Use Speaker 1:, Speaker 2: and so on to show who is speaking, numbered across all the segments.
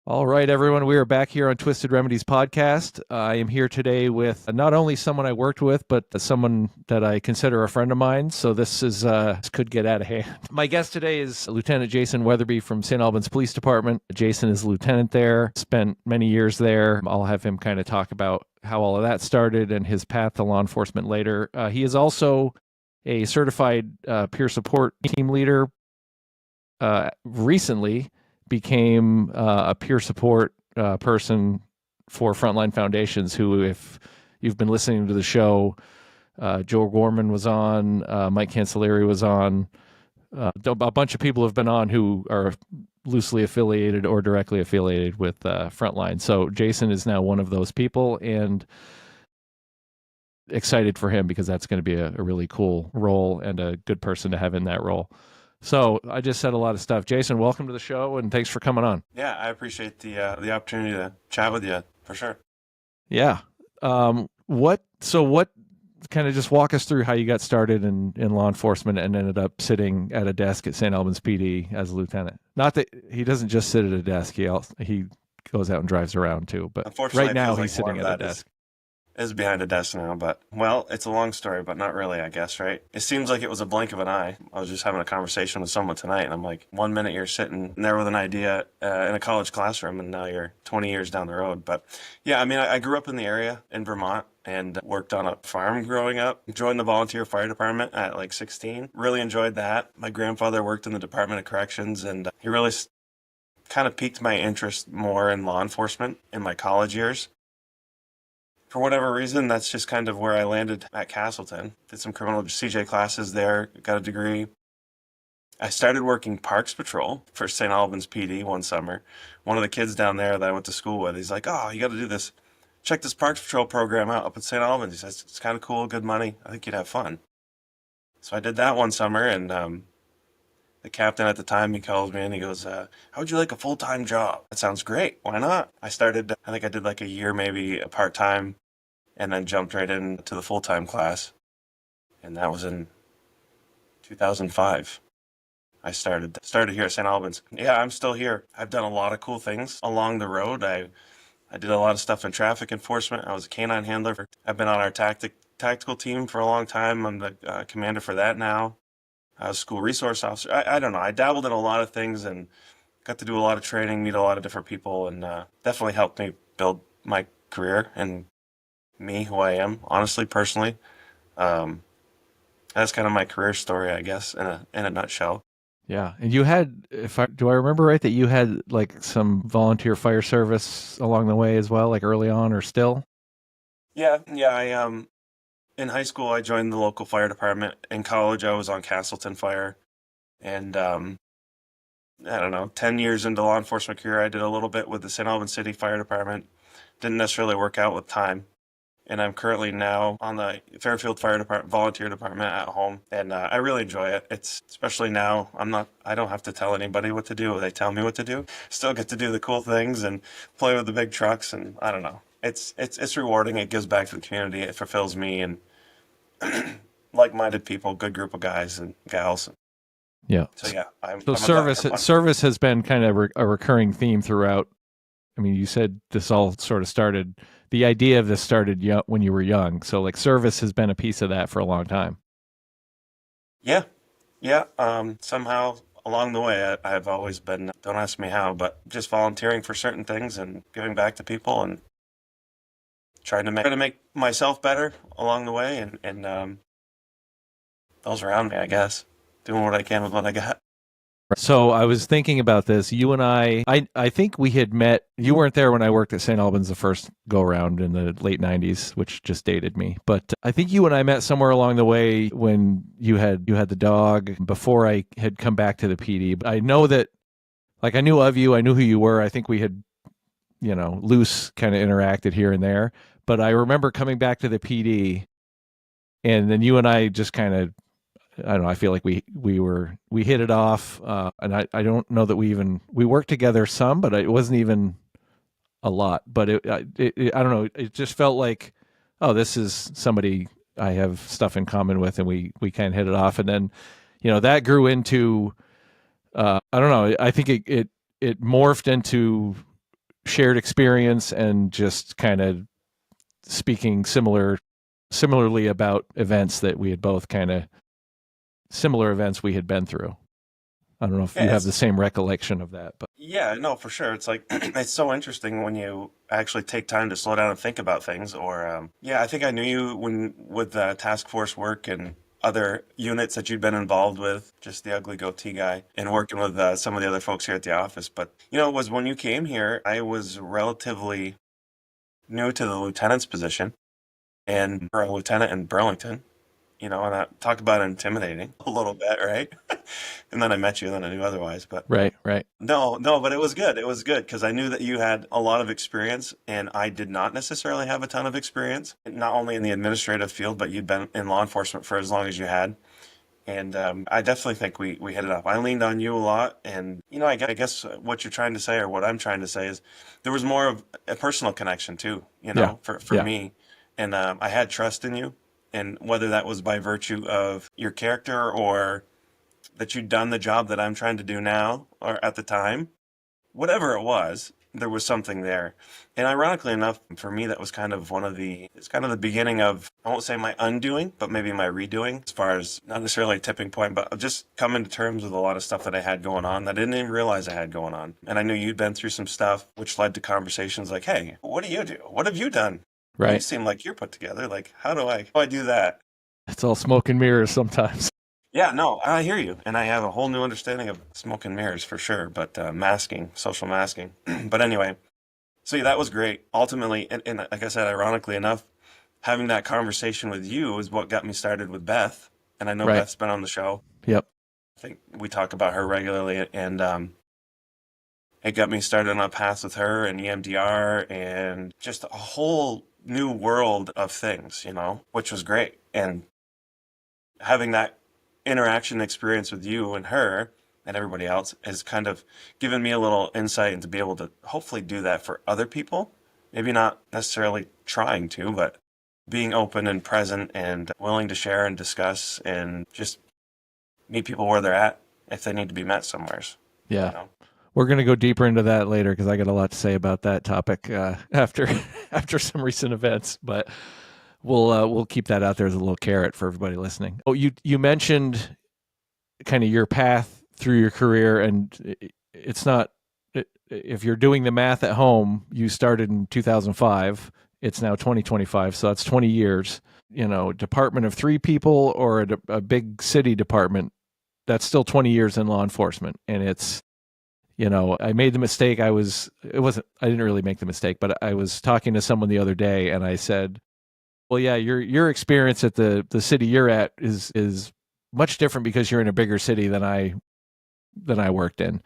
Speaker 1: All right, everyone, we are back here on Twisted Remedies podcast. I am here today with not only someone I worked with, but someone that I consider a friend of mine. So this could get out of hand. My guest today is Lieutenant Jason Wetherby from St. Albans Police Department. Jason is a lieutenant there, spent many years there. I'll have him kind of talk about how all of that started and his path to law enforcement later. He is also a certified peer support team leader. Recently became a peer support person for Frontline Foundations, who, if you've been listening to the show, Joe Gorman was on, Mike Cancelleri was on, a bunch of people have been on who are loosely affiliated or directly affiliated with Frontline. So Jason is now one of those people, and excited for him because that's going to be a really cool role and a good person to have in that role. So I just said a lot of stuff. Jason, welcome to the show, and thanks for coming on.
Speaker 2: Yeah, I appreciate the opportunity to chat with you, for sure.
Speaker 1: Yeah. What kind of just walk us through how you got started in law enforcement and ended up sitting at a desk at St. Albans PD as a lieutenant? Not that he doesn't just sit at a desk. He goes out and drives around too. But right now he's sitting at a desk.
Speaker 2: Is behind a desk now, but, well, it's a long story, but not really, I guess, right? It seems like it was a blink of an eye. I was just having a conversation with someone tonight, and I'm like, 1 minute you're sitting there with an idea in a college classroom, and now you're 20 years down the road. But, yeah, I mean, I grew up in the area in Vermont and worked on a farm growing up. Joined the volunteer fire department at, 16. Really enjoyed that. My grandfather worked in the Department of Corrections, and he really kind of piqued my interest more in law enforcement in my college years. For whatever reason, that's just kind of where I landed at Castleton. Did some criminal CJ classes there, got a degree. I started working Parks Patrol for St. Albans PD one summer. One of the kids down there that I went to school with, he's like, oh, you got to do this. Check this Parks Patrol program out up at St. Albans. He says, it's kind of cool, good money. I think you'd have fun. So I did that one summer, and the captain at the time, he calls me and he goes, how would you like a full-time job? That sounds great. Why not? I started, I think I did a year, maybe a part-time, and then jumped right into the full-time class. And that was in 2005. I started here at St. Albans. Yeah, I'm still here. I've done a lot of cool things along the road. I did a lot of stuff in traffic enforcement. I was a canine handler. I've been on our tactical team for a long time. I'm the commander for that now. I was a school resource officer. I don't know. I dabbled in a lot of things and got to do a lot of training, meet a lot of different people, and definitely helped me build my career and me, who I am, honestly, personally. That's kind of my career story, I guess, in a nutshell.
Speaker 1: Yeah, and you had, do I remember right, that you had some volunteer fire service along the way as well, early on or still?
Speaker 2: Yeah. I in high school I joined the local fire department. In college I was on Castleton Fire, and I don't know, 10 years into law enforcement career, I did a little bit with the St. Albans City Fire Department. Didn't necessarily work out with time. And I'm currently now on the Fairfield Fire Department volunteer department at home, and I really enjoy it. It's especially now I don't have to tell anybody what to do. They tell me what to do. Still get to do the cool things and play with the big trucks, and I don't know. It's rewarding. It gives back to the community. It fulfills me and like-minded people, good group of guys and gals.
Speaker 1: Yeah.
Speaker 2: So yeah,
Speaker 1: service has been kind of a recurring theme throughout I mean, you said this all sort of started, the idea of this started when you were young. So like service has been a piece of that for a long time.
Speaker 2: Yeah, yeah. Somehow along the way, I've always been, don't ask me how, but just volunteering for certain things and giving back to people and trying to make myself better along the way and those around me, I guess. Doing what I can with what I got.
Speaker 1: So I was thinking about this. You and I think we had met. You weren't there when I worked at St. Albans the first go around in the late '90s, which just dated me. But I think you and I met somewhere along the way when you had the dog before I had come back to the PD. But I know that, like, I knew of you. I knew who you were. I think we had, loose kind of interacted here and there. But I remember coming back to the PD, and then you and I just kind of, I don't know. I feel like we hit it off, and I don't know that we worked together some, but it wasn't even a lot. But I don't know. It just felt like, oh, this is somebody I have stuff in common with, and we kind of hit it off, and then, that grew into, I don't know. I think it morphed into shared experience and just kind of speaking similarly about events that we had both kind of similar events we had been through. I don't know if you
Speaker 2: Yeah,
Speaker 1: have the same recollection of that, but
Speaker 2: yeah, no, for sure. It's like it's so interesting when you actually take time to slow down and think about things. Or yeah, I think I knew you when with task force work and other units that you'd been involved with, just the ugly goatee guy, and working with some of the other folks here at the office. But it was when you came here, I was relatively new to the lieutenant's position, and for a lieutenant in Burlington. And I talk about intimidating a little bit, right? And then I met you, and then I knew otherwise. But
Speaker 1: right.
Speaker 2: no, no, but it was good. It was good because I knew that you had a lot of experience, and I did not necessarily have a ton of experience, not only in the administrative field, but you'd been in law enforcement for as long as you had. And I definitely think we hit it up. I leaned on you a lot, and I guess what you're trying to say, or what I'm trying to say, is there was more of a personal connection too.
Speaker 1: Yeah,
Speaker 2: For
Speaker 1: yeah,
Speaker 2: me, and I had trust in you, and whether that was by virtue of your character or that you'd done the job that I'm trying to do now or at the time, whatever it was, there was something there. And ironically enough, for me, that was kind of it's kind of the beginning of, I won't say my undoing, but maybe my redoing, as far as not necessarily a tipping point, but just coming to terms with a lot of stuff that I had going on that I didn't even realize I had going on. And I knew you'd been through some stuff, which led to conversations like, hey, what do you do? What have you done? You
Speaker 1: right.
Speaker 2: seem like you're put together. Like, how do I do that?
Speaker 1: It's all smoke and mirrors sometimes.
Speaker 2: Yeah, no, I hear you. And I have a whole new understanding of smoke and mirrors for sure, but masking, social masking. But anyway, so yeah, that was great. Ultimately, and like I said, ironically enough, having that conversation with you is what got me started with Beth. And I know
Speaker 1: Right.
Speaker 2: Beth's been on the show.
Speaker 1: Yep.
Speaker 2: I think we talk about her regularly, and it got me started on a path with her and EMDR and just a whole new world of things, which was great. And having that interaction experience with you and her and everybody else has kind of given me a little insight and to be able to hopefully do that for other people. Maybe not necessarily trying to, but being open and present and willing to share and discuss and just meet people where they're at if they need to be met somewheres.
Speaker 1: Yeah.
Speaker 2: You know?
Speaker 1: We're going to go deeper into that later because I got a lot to say about that topic after after some recent events, but we'll keep that out there as a little carrot for everybody listening. Oh, you mentioned kind of your path through your career, and it's not, if you're doing the math at home, you started in 2005. It's now 2025, so that's 20 years. Department of 3 people or a big city department, that's still 20 years in law enforcement. And it's, I made the mistake. I didn't really make the mistake, but I was talking to someone the other day and I said, well, yeah, your experience at the city you're at is much different because you're in a bigger city than I worked in.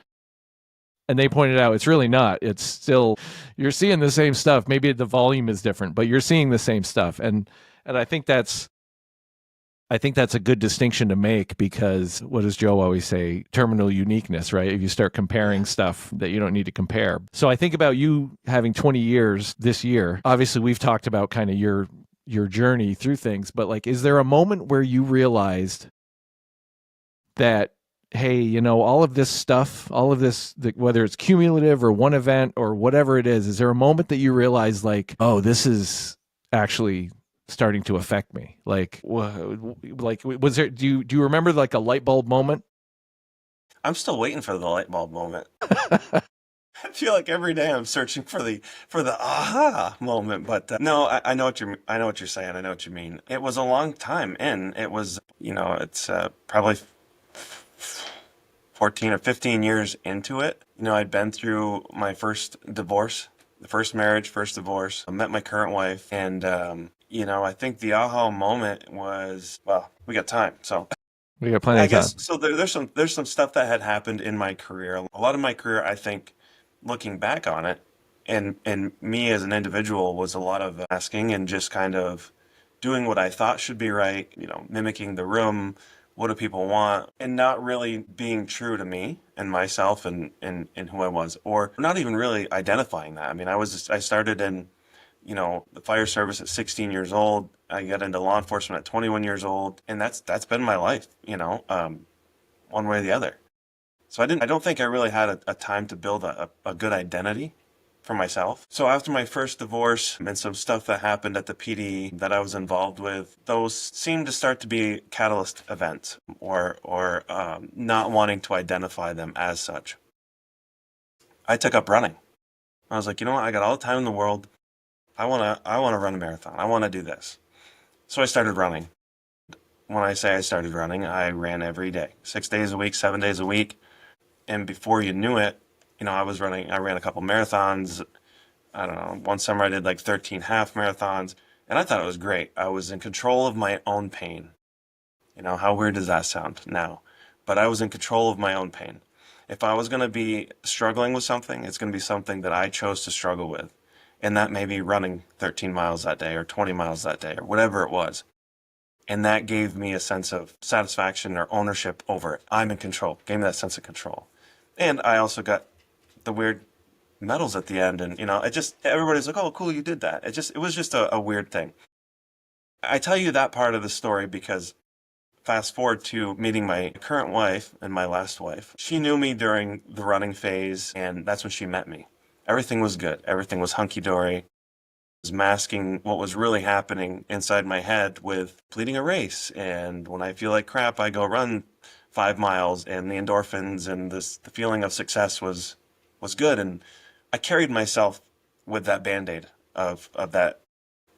Speaker 1: And they pointed out it's really not. It's still, you're seeing the same stuff. Maybe the volume is different, but you're seeing the same stuff. And I think that's a good distinction to make because what does Joe always say? Terminal uniqueness, right? If you start comparing stuff that you don't need to compare. So I think about you having 20 years this year. Obviously, we've talked about kind of your journey through things, but like, is there a moment where you realized that, hey, all of this stuff, all of this, whether it's cumulative or one event or whatever it is there a moment that you realize like, oh, this is actually starting to affect me? Like was there, do you remember like a light bulb moment?
Speaker 2: I'm still waiting for the light bulb moment. I feel like every day I'm searching for the aha moment, but no, I know I know what you're saying. I know what you mean. It was a long time in. It was, it's probably 14 or 15 years into it. I'd been through my first divorce, the first marriage, first divorce. I met my current wife, and I think the aha moment was, well, we got time, so
Speaker 1: We got plenty
Speaker 2: I
Speaker 1: of time.
Speaker 2: guess so. There's some stuff that had happened in my career. A lot of my career, I think, looking back on it, and me as an individual, was a lot of asking and just kind of doing what I thought should be right. Mimicking the room. What do people want? And not really being true to me and myself and who I was, or not even really identifying that. I mean, I started in the fire service at 16 years old. I got into law enforcement at 21 years old, and that's been my life, one way or the other. So I don't think I really had a time to build a good identity for myself. So after my first divorce and some stuff that happened at the PD that I was involved with, those seemed to start to be catalyst events, or not wanting to identify them as such. I took up running. I was like, you know what? I got all the time in the world. I want to run a marathon. I want to do this. So I started running. When I say I started running, I ran every day, 6 days a week, 7 days a week. And before you knew it, I ran a couple marathons. I don't know, one summer I did like 13 half marathons, and I thought it was great. I was in control of my own pain. How weird does that sound now? But I was in control of my own pain. If I was going to be struggling with something, it's going to be something that I chose to struggle with. And that may be running 13 miles that day or 20 miles that day or whatever it was. And that gave me a sense of satisfaction or ownership over it. I'm in control. Gave me that sense of control. And I also got the weird medals at the end. And, everybody's like, oh, cool, you did that. It was just a weird thing. I tell you that part of the story because fast forward to meeting my current wife and my last wife. She knew me during the running phase, and that's when she met me. Everything was good. Everything was hunky-dory. I was masking what was really happening inside my head with completing a race. And when I feel like crap, I go run 5 miles, and the endorphins and the feeling of success was good. And I carried myself with that Band-Aid of that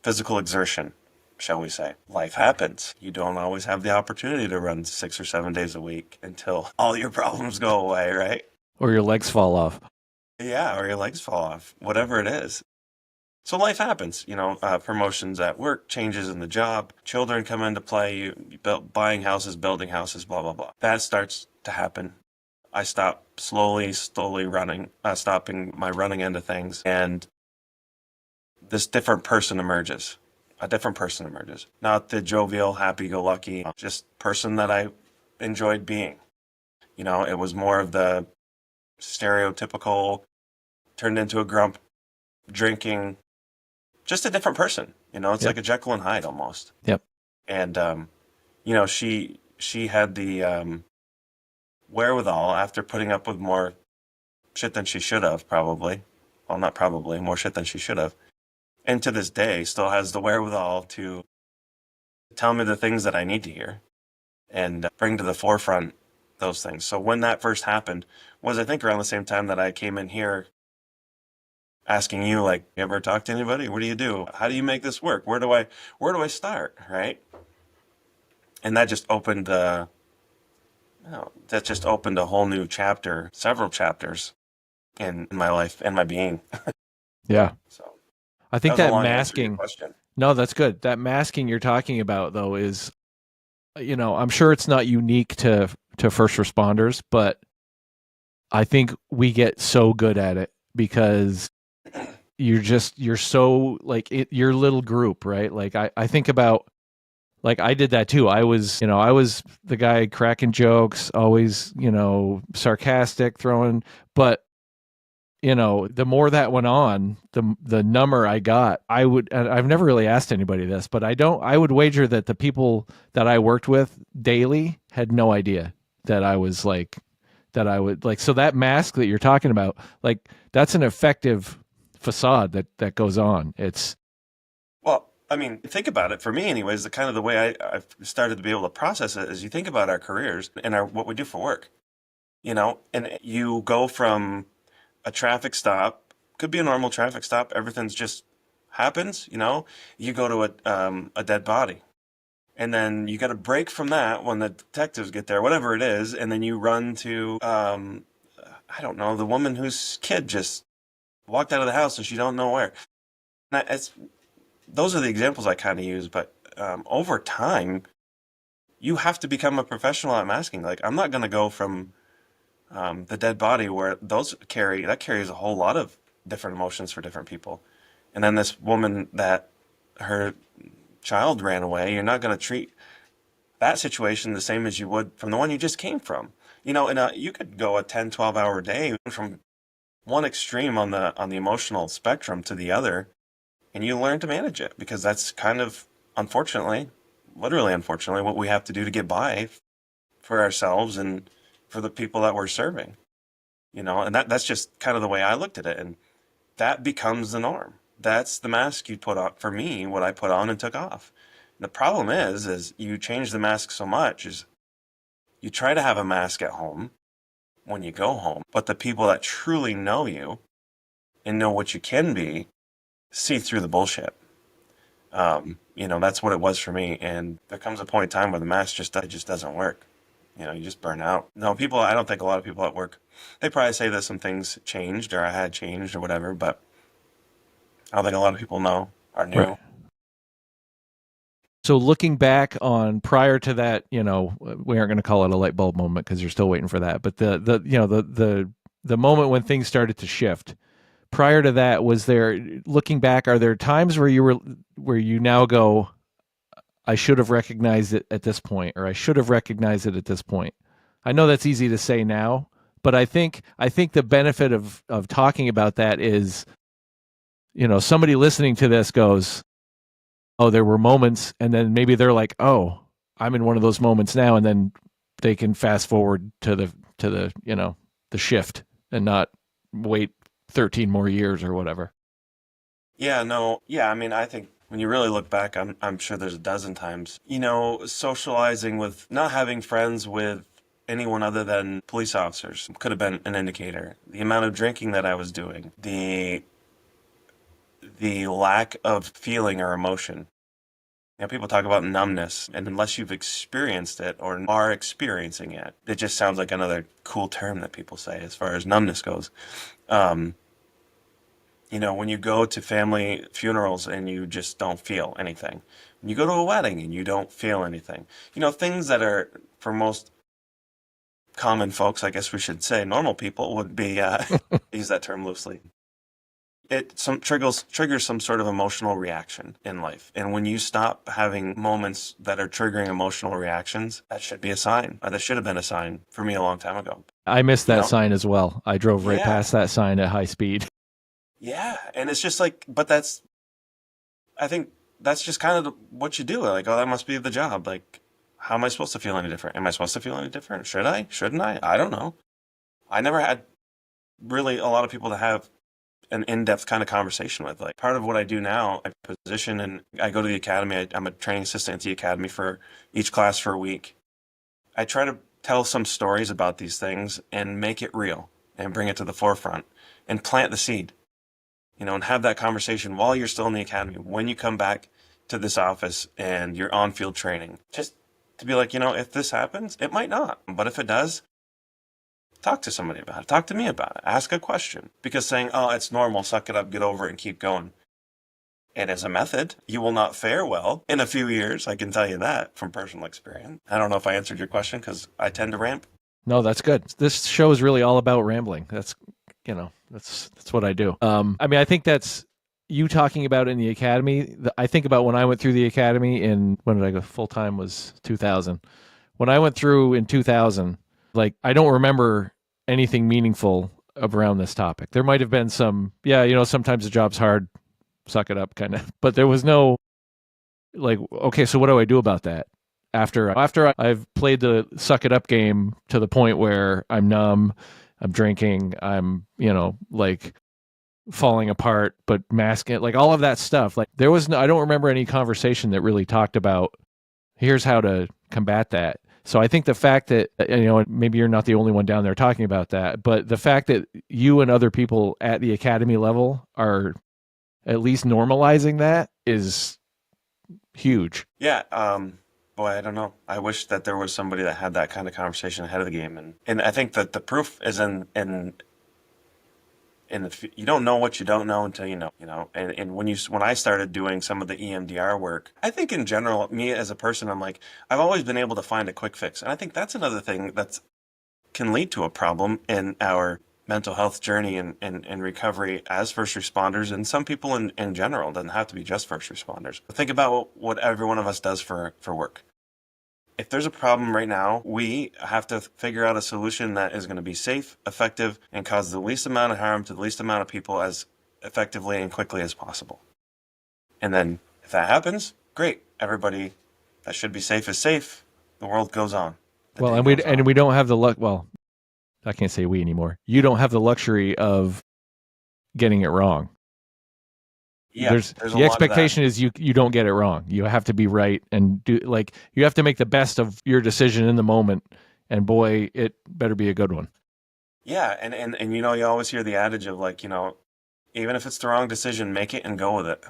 Speaker 2: physical exertion, shall we say. Life happens. You don't always have the opportunity to run 6 or 7 days a week until all your problems go away, right?
Speaker 1: Or your legs fall off.
Speaker 2: Yeah, or your legs fall off, whatever it is. So life happens, promotions at work, changes in the job, children come into play, you buying houses, building houses, blah, blah, blah. That starts to happen. I stop slowly running, stopping my running end of things, and this different person emerges. A different person emerges. Not the jovial, happy-go-lucky, just person that I enjoyed being. It was more of the stereotypical, turned into a grump, drinking, just a different person. It's
Speaker 1: Yep.
Speaker 2: like a Jekyll and Hyde almost.
Speaker 1: Yep.
Speaker 2: And, she had the wherewithal after putting up with more shit than she should have, probably. Well, not probably, more shit than she should have. And to this day, still has the wherewithal to tell me the things that I need to hear and bring to the forefront those things. So when that first happened was, I think, around the same time that I came in here asking you, like, you ever talk to anybody? What do you do? How do you make this work? Where do I start? Right? And that just opened a whole new chapter, several chapters in my life and my being.
Speaker 1: Yeah.
Speaker 2: So
Speaker 1: I think
Speaker 2: that was a
Speaker 1: that
Speaker 2: long answer to your
Speaker 1: masking,
Speaker 2: question.
Speaker 1: no, that's good. That masking you're talking about, though, is, I'm sure it's not unique to first responders, but I think we get so good at it because you're so like your little group, right? Like I think about, like, I did that too. I was the guy cracking jokes, always, sarcastic, throwing, but the more that went on, the number I got, and I've never really asked anybody this, but I would wager that the people that I worked with daily had no idea that I was like, that I would like. So that mask that you're talking about, like, that's an effective facade that goes on. It's
Speaker 2: Well, I mean, think about it. For me, anyways, the kind of the way I've started to be able to process it is you think about our careers and what we do for work, and you go from a traffic stop, could be a normal traffic stop, everything's just happens, you go to a dead body. And then you got to break from that when the detectives get there, whatever it is, and then you run to, I don't know, the woman whose kid just walked out of the house and she don't know where. It's those are the examples I kind of use, but over time, you have to become a professional at masking. Like, I'm not going to go from the dead body where that carries a whole lot of different emotions for different people. And then this woman that her child ran away, you're not going to treat that situation the same as you would from the one you just came from. You could go a 10, 12-hour day from one extreme on the emotional spectrum to the other, and you learn to manage it, because that's kind of, unfortunately, literally unfortunately, what we have to do to get by for ourselves and for the people that we're serving. And that's just kind of the way I looked at it, and that becomes the norm. That's the mask you put on. For me, what I put on and took off. And the problem is you change the mask so much, is you try to have a mask at home when you go home, but the people that truly know you and know what you can be see through the bullshit. That's what it was for me. And there comes a point in time where the mask just doesn't work. You just burn out. No, I don't think a lot of people at work, they probably say that some things changed or I had changed or whatever, but I don't think a lot of people know or knew.
Speaker 1: right. So looking back on prior to that, we aren't going to call it a light bulb moment because you're still waiting for that. But the moment when things started to shift, prior to that, looking back, are there times where you now go, I should have recognized it at this point, or I should have recognized it at this point? I know that's easy to say now, but I think the benefit of talking about that is, somebody listening to this goes, oh, there were moments, and then maybe they're like, oh, I'm in one of those moments now, and then they can fast forward to the the shift and not wait 13 more years or whatever.
Speaker 2: Yeah, no, yeah. I mean, I think when you really look back, I'm sure there's a dozen times, socializing with, not having friends with anyone other than police officers could have been an indicator. The amount of drinking that I was doing, the lack of feeling or emotion. People talk about numbness, and unless you've experienced it or are experiencing it, it just sounds like another cool term that people say as far as numbness goes. When you go to family funerals and you just don't feel anything. When you go to a wedding and you don't feel anything. Things that are, for most common folks, I guess we should say, normal people would be, use that term loosely. It triggers some sort of emotional reaction in life. And when you stop having moments that are triggering emotional reactions, that should be a sign. That should have been a sign for me a long time ago.
Speaker 1: I missed that sign as well. I drove right past that sign at high speed.
Speaker 2: Yeah. And it's just like, but I think that's just kind of what you do. Like, oh, that must be the job. Like, how am I supposed to feel any different? Am I supposed to feel any different? Should I? Shouldn't I? I don't know. I never had really a lot of people to have an in-depth kind of conversation with. Like, part of what I do now, I position and I go to the academy. I'm a training assistant at the academy for each class for a week. I try to tell some stories about these things and make it real and bring it to the forefront and plant the seed, and have that conversation while you're still in the academy, when you come back to this office and you're on field training, just to be like, if this happens, it might not, but if it does, talk to somebody about it. Talk to me about it. Ask a question. Because saying, oh, it's normal, suck it up, get over it, and keep going. It is a method. You will not fare well in a few years. I can tell you that from personal experience. I don't know if I answered your question because I tend to ramp.
Speaker 1: No, that's good. This show is really all about rambling. That's what I do. I think that's you talking about in the academy. I think about when I went through the academy when did I go full time was 2000. When I went through in 2000, like, I don't remember anything meaningful around this topic. There might have been some, sometimes the job's hard, suck it up kind of, but there was no, like, okay, so what do I do about that? after I've played the suck it up game to the point where I'm numb, I'm drinking, I'm, like falling apart, but masking, like all of that stuff. Like there was no, I don't remember any conversation that really talked about here's how to combat that. So I think the fact that, maybe you're not the only one down there talking about that, but the fact that you and other people at the academy level are at least normalizing that is huge.
Speaker 2: Yeah. Boy, I don't know. I wish that there was somebody that had that kind of conversation ahead of the game, and I think that the proof is you don't know what you don't know until you know. And when I started doing some of the EMDR work, I think in general, me as a person, I'm like, I've always been able to find a quick fix. And I think that's another thing that can lead to a problem in our mental health journey and recovery as first responders, and some people in general. It doesn't have to be just first responders. But think about what every one of us does for work. If there's a problem right now, we have to figure out a solution that is going to be safe, effective, and cause the least amount of harm to the least amount of people as effectively and quickly as possible. And then if that happens, great. Everybody that should be safe is safe. The world goes on.
Speaker 1: Well, and we don't have the luck. Well, I can't say we anymore. You don't have the luxury of getting it wrong.
Speaker 2: Yeah,
Speaker 1: there's the expectation is you don't get it wrong. You have to be right and you have to make the best of your decision in the moment. And boy, it better be a good one.
Speaker 2: Yeah, and you always hear the adage of even if it's the wrong decision, make it and go with it.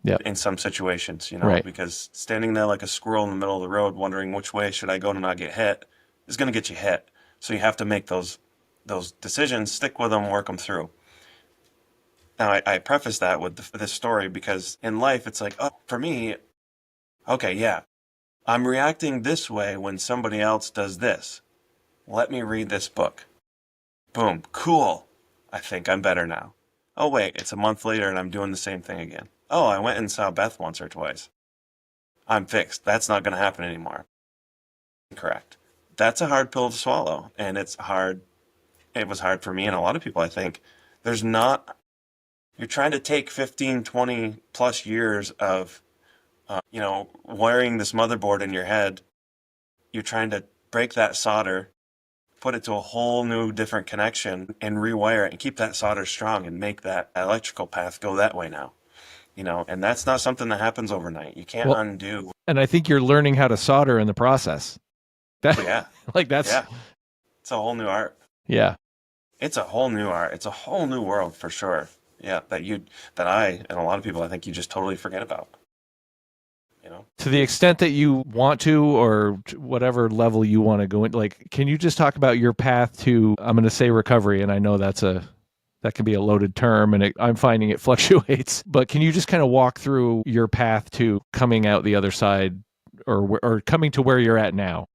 Speaker 1: Yeah.
Speaker 2: In some situations,
Speaker 1: right.
Speaker 2: Because standing there like a squirrel in the middle of the road, wondering which way should I go to not get hit, is going to get you hit. So you have to make those decisions, stick with them, work them through. Now, I preface that with this story because in life, it's like, oh, for me, okay, yeah, I'm reacting this way when somebody else does this. Let me read this book. Boom, cool. I think I'm better now. Oh, wait, it's a month later and I'm doing the same thing again. Oh, I went and saw Beth once or twice. I'm fixed. That's not going to happen anymore. Correct. That's a hard pill to swallow, and it's hard. It was hard for me and a lot of people, I think. You're trying to take 15, 20 plus years of, wiring this motherboard in your head. You're trying to break that solder, put it to a whole new different connection and rewire it and keep that solder strong and make that electrical path go that way now. And that's not something that happens overnight. You can't undo.
Speaker 1: And I think you're learning how to solder in the process.
Speaker 2: Yeah.
Speaker 1: It's
Speaker 2: a whole new art.
Speaker 1: Yeah.
Speaker 2: It's a whole new art. It's a whole new world for sure. Yeah, that I and a lot of people, I think you just totally forget about.
Speaker 1: To the extent that you want to, or whatever level you want to go in, can you just talk about your path to, I'm going to say recovery, and I know that can be a loaded term, and I'm finding it fluctuates, but can you just kind of walk through your path to coming out the other side, or coming to where you're at now?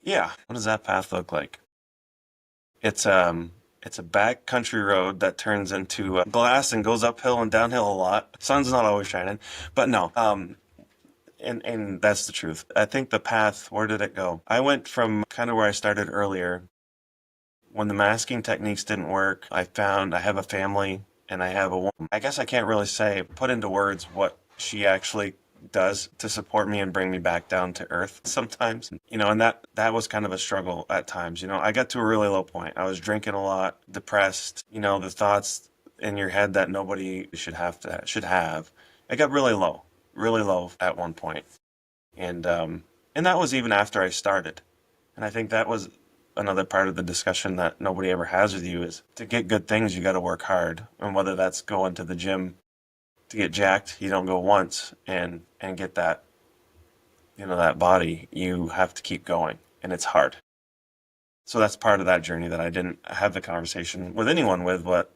Speaker 2: Yeah. What does that path look like? It's a back country road that turns into glass and goes uphill and downhill a lot. Sun's not always shining, but no. And that's the truth. I think the path, where did it go? I went from kind of where I started earlier. When the masking techniques didn't work, I found I have a family and I have a woman. I guess I can't really put into words what she actually does to support me and bring me back down to earth sometimes. And that was kind of a struggle at times. I got to a really low point. I was drinking a lot, depressed, the thoughts in your head that nobody should have. It got really low at one point. And that was even after I started. And I think that was another part of the discussion that nobody ever has with you is to get good things, you got to work hard. And whether that's going to the gym to get jacked, you don't go once and get that, that body. You have to keep going, and it's hard. So that's part of that journey that I didn't have the conversation with anyone with, but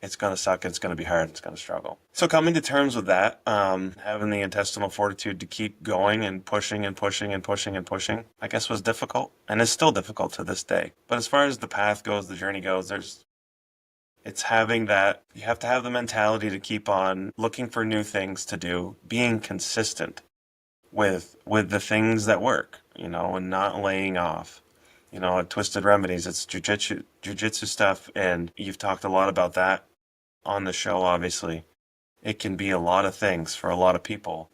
Speaker 2: it's going to suck, it's going to be hard, it's going to struggle. So coming to terms with that, having the intestinal fortitude to keep going and pushing and pushing and pushing and pushing, I guess was difficult, and is still difficult to this day. But as far as the path goes, the journey goes, it's having that, you have to have the mentality to keep on looking for new things to do, being consistent with the things that work, and not laying off. At Twisted Remedies, it's jujitsu stuff, and you've talked a lot about that on the show, obviously. It can be a lot of things for a lot of people.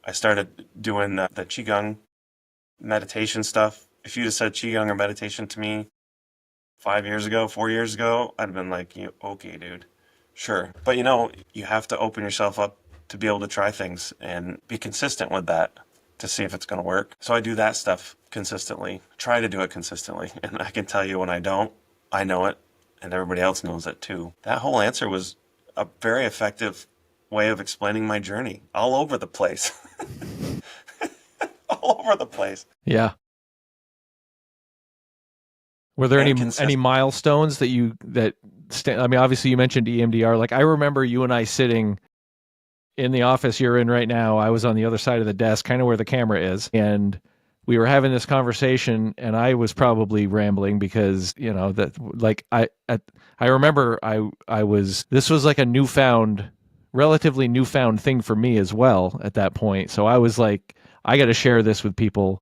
Speaker 2: I started doing the Qigong meditation stuff. If you'd have said Qigong or meditation to me 5 years ago, 4 years ago, I'd have been like, okay, dude, sure. But you have to open yourself up to be able to try things and be consistent with that to see if it's going to work. So I do that stuff consistently, try to do it consistently. And I can tell you when I don't, I know it, and everybody else knows it too. That whole answer was a very effective way of explaining my journey all over the place. All over the place.
Speaker 1: Yeah. Were there
Speaker 2: And
Speaker 1: any milestones that I mean, obviously you mentioned EMDR. Like I remember you and I sitting in the office you're in right now. I was on the other side of the desk, kind of where the camera is, and we were having this conversation, and I was probably rambling because that like I remember I was this was like a relatively newfound thing for me as well at that point. So I was like, I got to share this with people.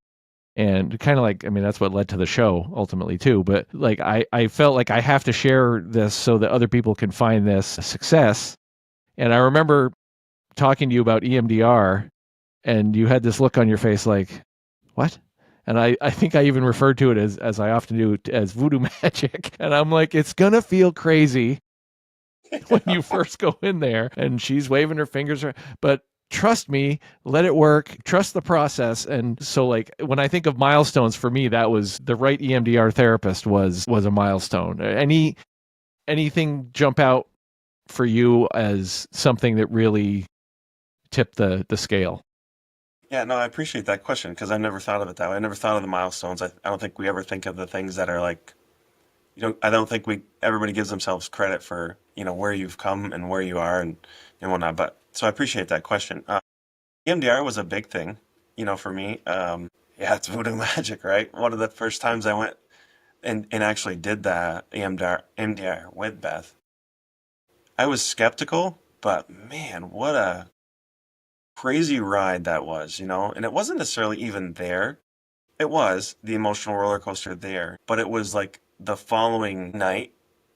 Speaker 1: And kind of like, I mean, that's what led to the show ultimately too. But like, I felt like I have to share this so that other people can find this a success. And I remember talking to you about EMDR, and you had this look on your face like, what? And I think I even referred to it as I often do, as voodoo magic. And I'm like, it's going to feel crazy when you first go in there and she's waving her fingers. But trust me, let it work, trust the process. And so like when I think of milestones, for me, that was the right EMDR therapist was a milestone. Anything jump out for you as something that really tipped the scale?
Speaker 2: Yeah, no, I appreciate that question because I never thought of it that way. I never thought of the milestones. I don't think we ever think of the things that are like, I don't think everybody gives themselves credit for, where you've come and where you are and whatnot. But so I appreciate that question. EMDR was a big thing, for me. Yeah, it's voodoo magic, right? One of the first times I went and actually did the EMDR with Beth, I was skeptical, but man, what a crazy ride that was, and it wasn't necessarily even there. It was the emotional roller coaster there, but it was like the following night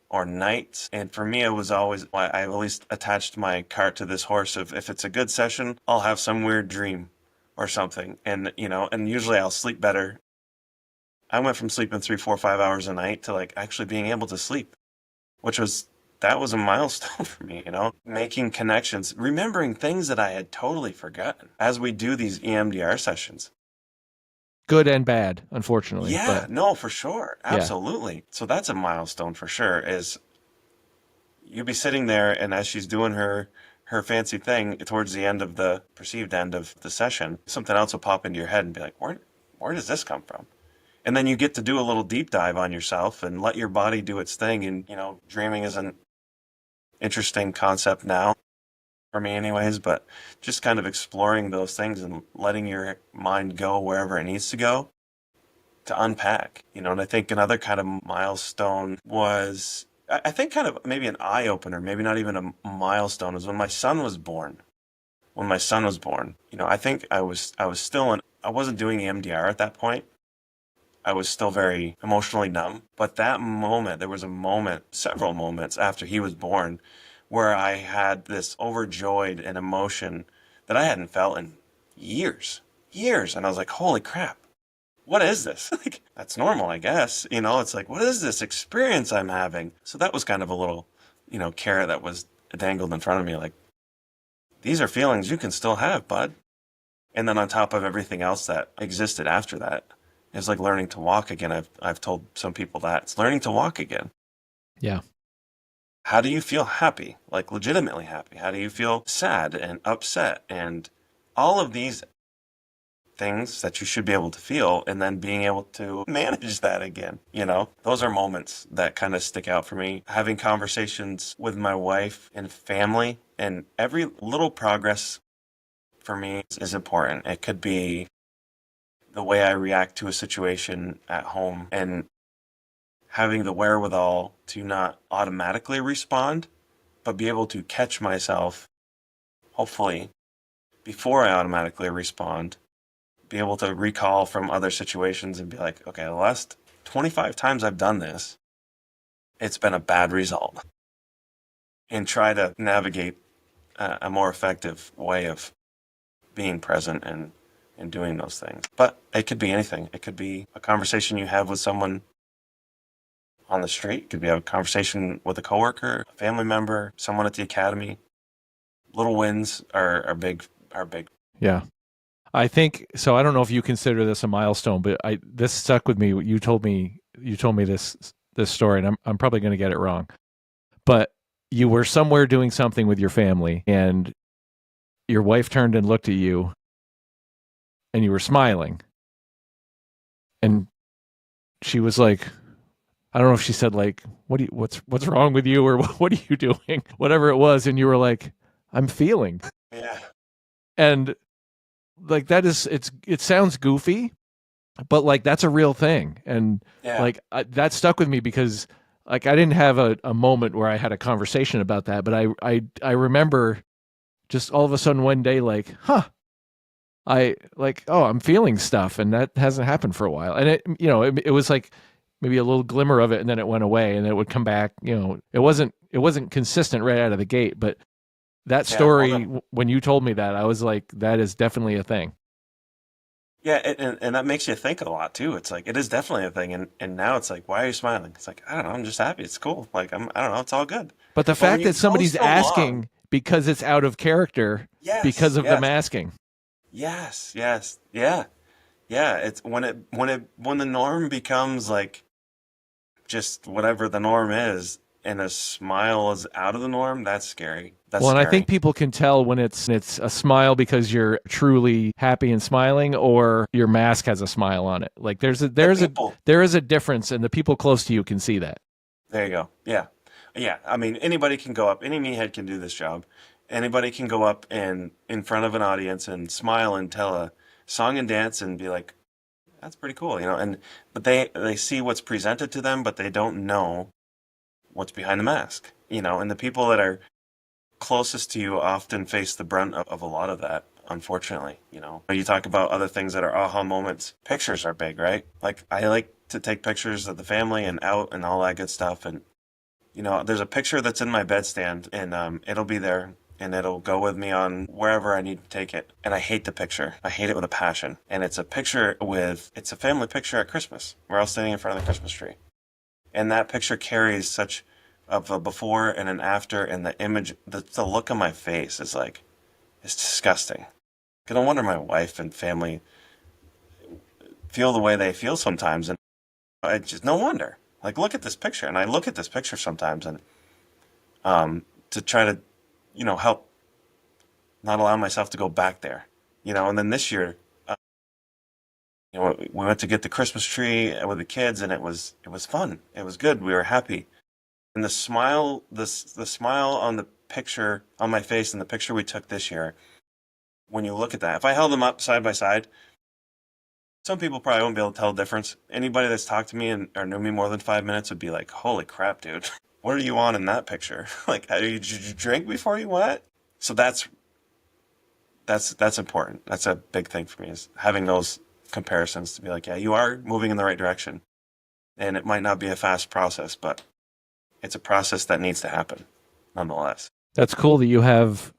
Speaker 2: or nights. And for me, it was always, I at least attached my cart to this horse of if it's a good session, I'll have some weird dream or something. And, and usually I'll sleep better. I went from sleeping 3, 4, 5 hours a night to like actually being able to sleep, that was a milestone for me, making connections, remembering things that I had totally forgotten as we do these EMDR sessions.
Speaker 1: Good and bad, unfortunately.
Speaker 2: Yeah,
Speaker 1: but
Speaker 2: no, for sure. Absolutely. Yeah. So that's a milestone for sure, is you'll be sitting there and as she's doing her fancy thing towards the end of the perceived end of the session, something else will pop into your head and be like, where does this come from? And then you get to do a little deep dive on yourself and let your body do its thing. And, dreaming is an interesting concept now for me anyways, but just kind of exploring those things and letting your mind go wherever it needs to go to unpack, and I think another kind of milestone was, I think kind of maybe an eye opener, maybe not even a milestone, is when my son was born. I think I was still I wasn't doing EMDR at that point. I was still very emotionally numb, but that moment, there was a moment, several moments after he was born, where I had this overjoyed an emotion that I hadn't felt in years. And I was like, holy crap, what is this? Like, that's normal, I guess. It's like, what is this experience I'm having? So that was kind of a little, carrot that was dangled in front of me. Like, these are feelings you can still have, bud. And then on top of everything else that existed after that, it's like learning to walk again. I've told some people that it's learning to walk again.
Speaker 1: Yeah.
Speaker 2: How do you feel happy? Like legitimately happy? How do you feel sad and upset? And all of these things that you should be able to feel, and then being able to manage that again. Those are moments that kind of stick out for me. Having conversations with my wife and family, and every little progress for me is important. It could be the way I react to a situation at home and having the wherewithal to not automatically respond, but be able to catch myself, hopefully, before I automatically respond, be able to recall from other situations and be like, okay, the last 25 times I've done this, it's been a bad result. And try to navigate a more effective way of being present and in doing those things. But it could be anything. It could be a conversation you have with someone on the street. It could be a conversation with a coworker, a family member, someone at the academy. Little wins are big. Are big.
Speaker 1: Yeah. I think so. I don't know if you consider this a milestone, but this stuck with me. You told me this story, and I'm probably going to get it wrong. But you were somewhere doing something with your family, and your wife turned and looked at you, and you were smiling, and she was like, I don't know if she said like, what's wrong with you, or what are you doing, whatever it was, and you were like, I'm feeling.
Speaker 2: Yeah.
Speaker 1: And like it sounds goofy, but like that's a real thing. And like that stuck with me because like I didn't have a moment where I had a conversation about that, but I remember just all of a sudden one day like, I'm feeling stuff, and that hasn't happened for a while. And it was like maybe a little glimmer of it, and then it went away, and then it would come back. It wasn't consistent right out of the gate, but that story, when you told me that, I was like, that is definitely a thing.
Speaker 2: Yeah, and that makes you think a lot too. It's like, it is definitely a thing, and now it's like, why are you smiling? It's like, I don't know, I'm just happy. It's cool. Like I don't know, it's all good.
Speaker 1: But the fact that somebody's asking because it's out of character, because of them asking.
Speaker 2: Yes, yeah. It's when the norm becomes like just whatever the norm is, and a smile is out of the norm. That's scary.
Speaker 1: And I think people can tell when it's a smile because you're truly happy and smiling, or your mask has a smile on it. Like there is a difference, and the people close to you can see that.
Speaker 2: There you go. Yeah. I mean, anybody can go up. Any meathead can do this job. Anybody can go up and in front of an audience and smile and tell a song and dance and be like, that's pretty cool, but they see what's presented to them, but they don't know what's behind the mask, and the people that are closest to you often face the brunt of a lot of that, unfortunately. You talk about other things that are aha moments. Pictures are big, right? Like I like to take pictures of the family and out and all that good stuff, and there's a picture that's in my bedstand, and it'll be there, and it'll go with me on wherever I need to take it. And I hate the picture. I hate it with a passion. And it's a family picture at Christmas. We're all standing in front of the Christmas tree. And that picture carries such of a before and an after, and the image, the look on my face is like, it's disgusting. No wonder my wife and family feel the way they feel sometimes. And I just, no wonder. Like, look at this picture. And I look at this picture sometimes and to try to, help not allow myself to go back there, and then this year, we went to get the Christmas tree with the kids, and it was fun. It was good. We were happy. And the smile on the picture on my face in the picture we took this year, when you look at that, if I held them up side by side, some people probably won't be able to tell the difference. Anybody that's talked to me or knew me more than 5 minutes would be like, holy crap, dude. What are you on in that picture? Like, did you drink before you went? So that's important. That's a big thing for me, is having those comparisons to be like, yeah, you are moving in the right direction. And it might not be a fast process, but it's a process that needs to happen nonetheless.
Speaker 1: That's cool that you have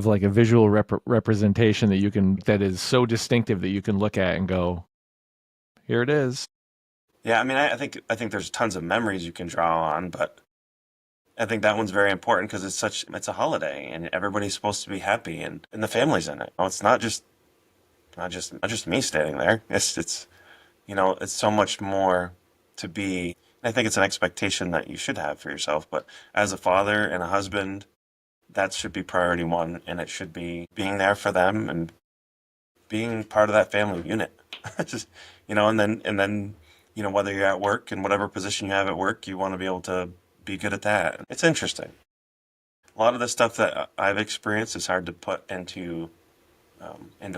Speaker 1: like a visual representation that is so distinctive that you can look at and go, here it is.
Speaker 2: Yeah, I mean, I think there's tons of memories you can draw on, but I think that one's very important because it's a holiday and everybody's supposed to be happy and the family's in it. It's not just me standing there. It's so much more to be. I think it's an expectation that you should have for yourself, but as a father and a husband, that should be priority one, and it should be being there for them and being part of that family unit. Just, and then, whether you're at work and whatever position you have at work, you want to be able to be good at that. It's interesting. A lot of the stuff that I've experienced is hard to put into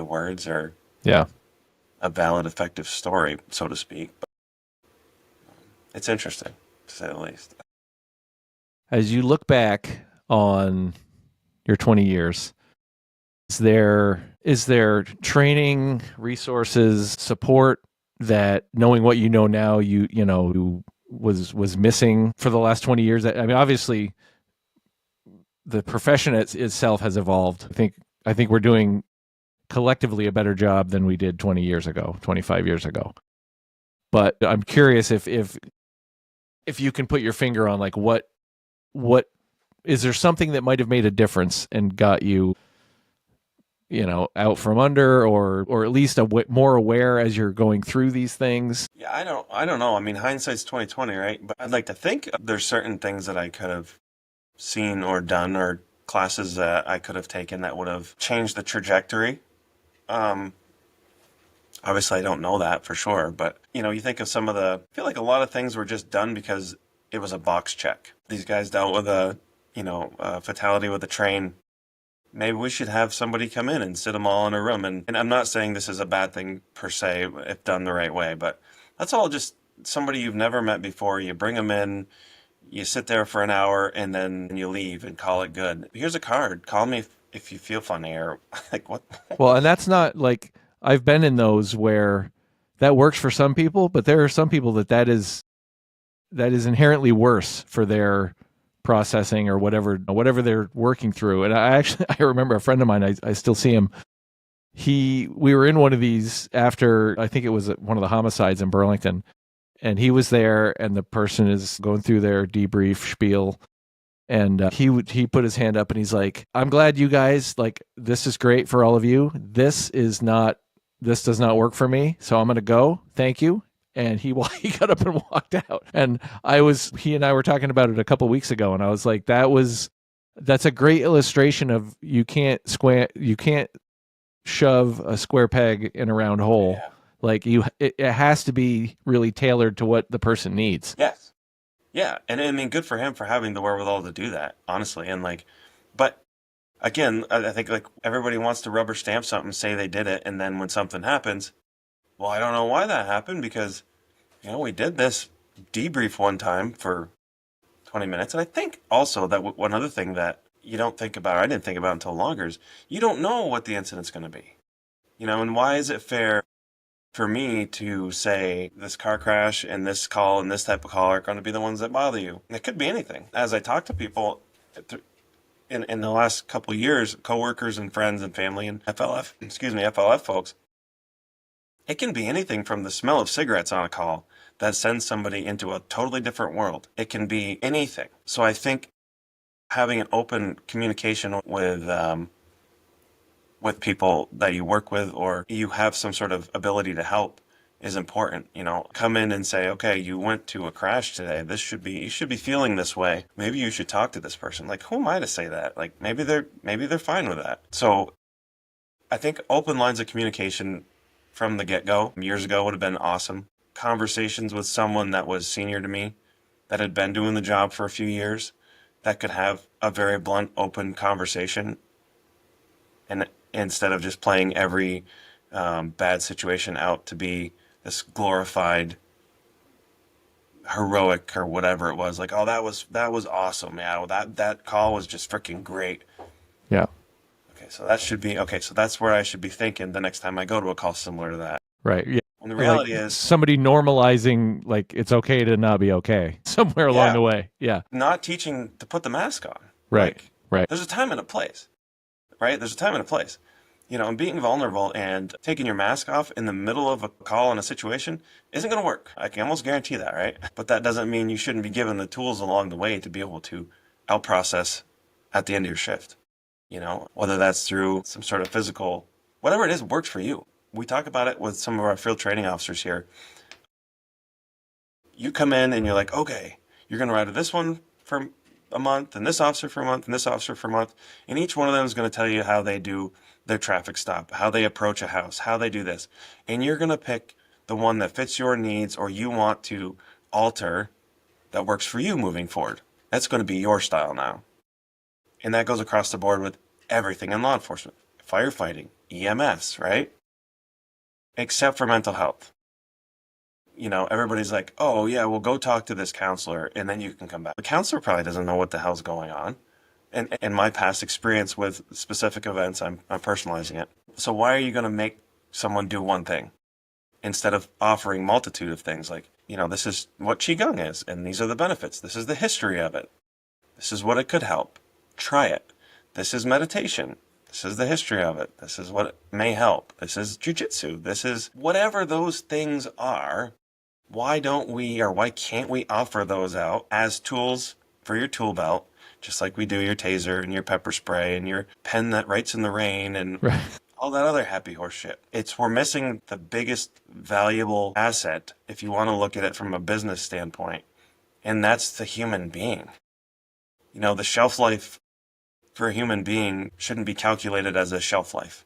Speaker 2: words or a valid, effective story, so to speak. But it's interesting, to say the least.
Speaker 1: As you look back on your 20 years, is there training, resources, support that, knowing what you know now, was missing for the last 20 years? I mean, obviously the profession itself has evolved. I think we're doing collectively a better job than we did 20 years ago, 25 years ago. But I'm curious if you can put your finger on like what is there something that might have made a difference and got you, out from under, or at least more aware as you're going through these things?
Speaker 2: Yeah, I don't know. I mean, hindsight's 2020, right? But I'd like to think there's certain things that I could have seen or done, or classes that I could have taken that would have changed the trajectory. Um, Obviously, I don't know that for sure, but you think of I feel like a lot of things were just done because it was a box check. These guys dealt with a fatality with a train. Maybe we should have somebody come in and sit them all in a room. And I'm not saying this is a bad thing per se, if done the right way, but that's all just somebody you've never met before. You bring them in, you sit there for an hour, and then you leave and call it good. Here's a card. Call me if you feel funny, or like what?
Speaker 1: Well, and that's not like, I've been in those where that works for some people, but there are some people that is inherently worse for their processing or whatever they're working through. And I remember a friend of mine, I still see him. We were in one of these after, I think it was one of the homicides in Burlington, and he was there, and the person is going through their debrief spiel. And he put his hand up and he's like, "I'm glad you guys, like, this is great for all of you. This does not work for me. So I'm going to go. Thank you." And he got up and walked out. And he and I were talking about it a couple weeks ago. And I was like, that's a great illustration of you can't shove a square peg in a round hole.
Speaker 2: Yeah.
Speaker 1: Like it has to be really tailored to what the person needs.
Speaker 2: Yes. Yeah, and I mean, good for him for having the wherewithal to do that, honestly. And but again, I think like everybody wants to rubber stamp something, say they did it, and then when something happens, well, I don't know why that happened, because we did this debrief one time for 20 minutes, and I think also that one other thing that you don't think about, or I didn't think about until longer, is you don't know what the incident's going to be, and why is it fair for me to say this car crash and this call and this type of call are going to be the ones that bother you? And it could be anything. As I talk to people in the last couple of years, coworkers and friends and family and FLF folks, it can be anything from the smell of cigarettes on a call that sends somebody into a totally different world. It can be anything. So I think having an open communication with people that you work with, or you have some sort of ability to help, is important. Come in and say, okay, you went to a crash today. You should be feeling this way. Maybe you should talk to this person. Like, who am I to say that? Like, maybe they're fine with that. So I think open lines of communication from the get-go years ago would have been awesome. Conversations with someone that was senior to me, that had been doing the job for a few years, that could have a very blunt, open conversation, and instead of just playing every bad situation out to be this glorified, heroic, or whatever it was. Like, oh, that was awesome. Yeah, that call was just freaking great.
Speaker 1: Yeah.
Speaker 2: Okay, so that's where I should be thinking the next time I go to a call similar to that.
Speaker 1: Right. Yeah.
Speaker 2: And the reality
Speaker 1: like
Speaker 2: is
Speaker 1: somebody normalizing, like, it's okay to not be okay somewhere along the way. Yeah.
Speaker 2: Not teaching to put the mask on.
Speaker 1: Right.
Speaker 2: Like,
Speaker 1: right.
Speaker 2: There's a time and a place. Right? There's a time and a place. And being vulnerable and taking your mask off in the middle of a call in a situation isn't going to work. I can almost guarantee that, right? But that doesn't mean you shouldn't be given the tools along the way to be able to out-process at the end of your shift. Whether that's through some sort of physical, whatever it is, works for you. We talk about it with some of our field training officers here. You come in and you're like, okay, you're going to ride with this one for a month, and this officer for a month, and this officer for a month, and each one of them is going to tell you how they do their traffic stop, how they approach a house, how they do this, and you're going to pick the one that fits your needs or you want to alter, that works for you moving forward. That's going to be your style now. And that goes across the board with everything in law enforcement, firefighting, EMS, right? Except for mental health. Everybody's like, oh yeah, well, go talk to this counselor and then you can come back. The counselor probably doesn't know what the hell's going on. And in my past experience with specific events, I'm personalizing it. So why are you going to make someone do one thing instead of offering multitude of things? Like, this is what Qigong is, and these are the benefits. This is the history of it. This is what it could help. Try it. This is meditation. This is the history of it. This is what may help. This is jujitsu. This is whatever those things are. Why don't we, or why can't we offer those out as tools for your tool belt, just like we do your taser and your pepper spray and your pen that writes in the rain and
Speaker 1: Right.
Speaker 2: all that other happy horse shit. We're missing the biggest valuable asset if you want to look at it from a business standpoint, and that's the human being. The shelf life for a human being shouldn't be calculated as a shelf life.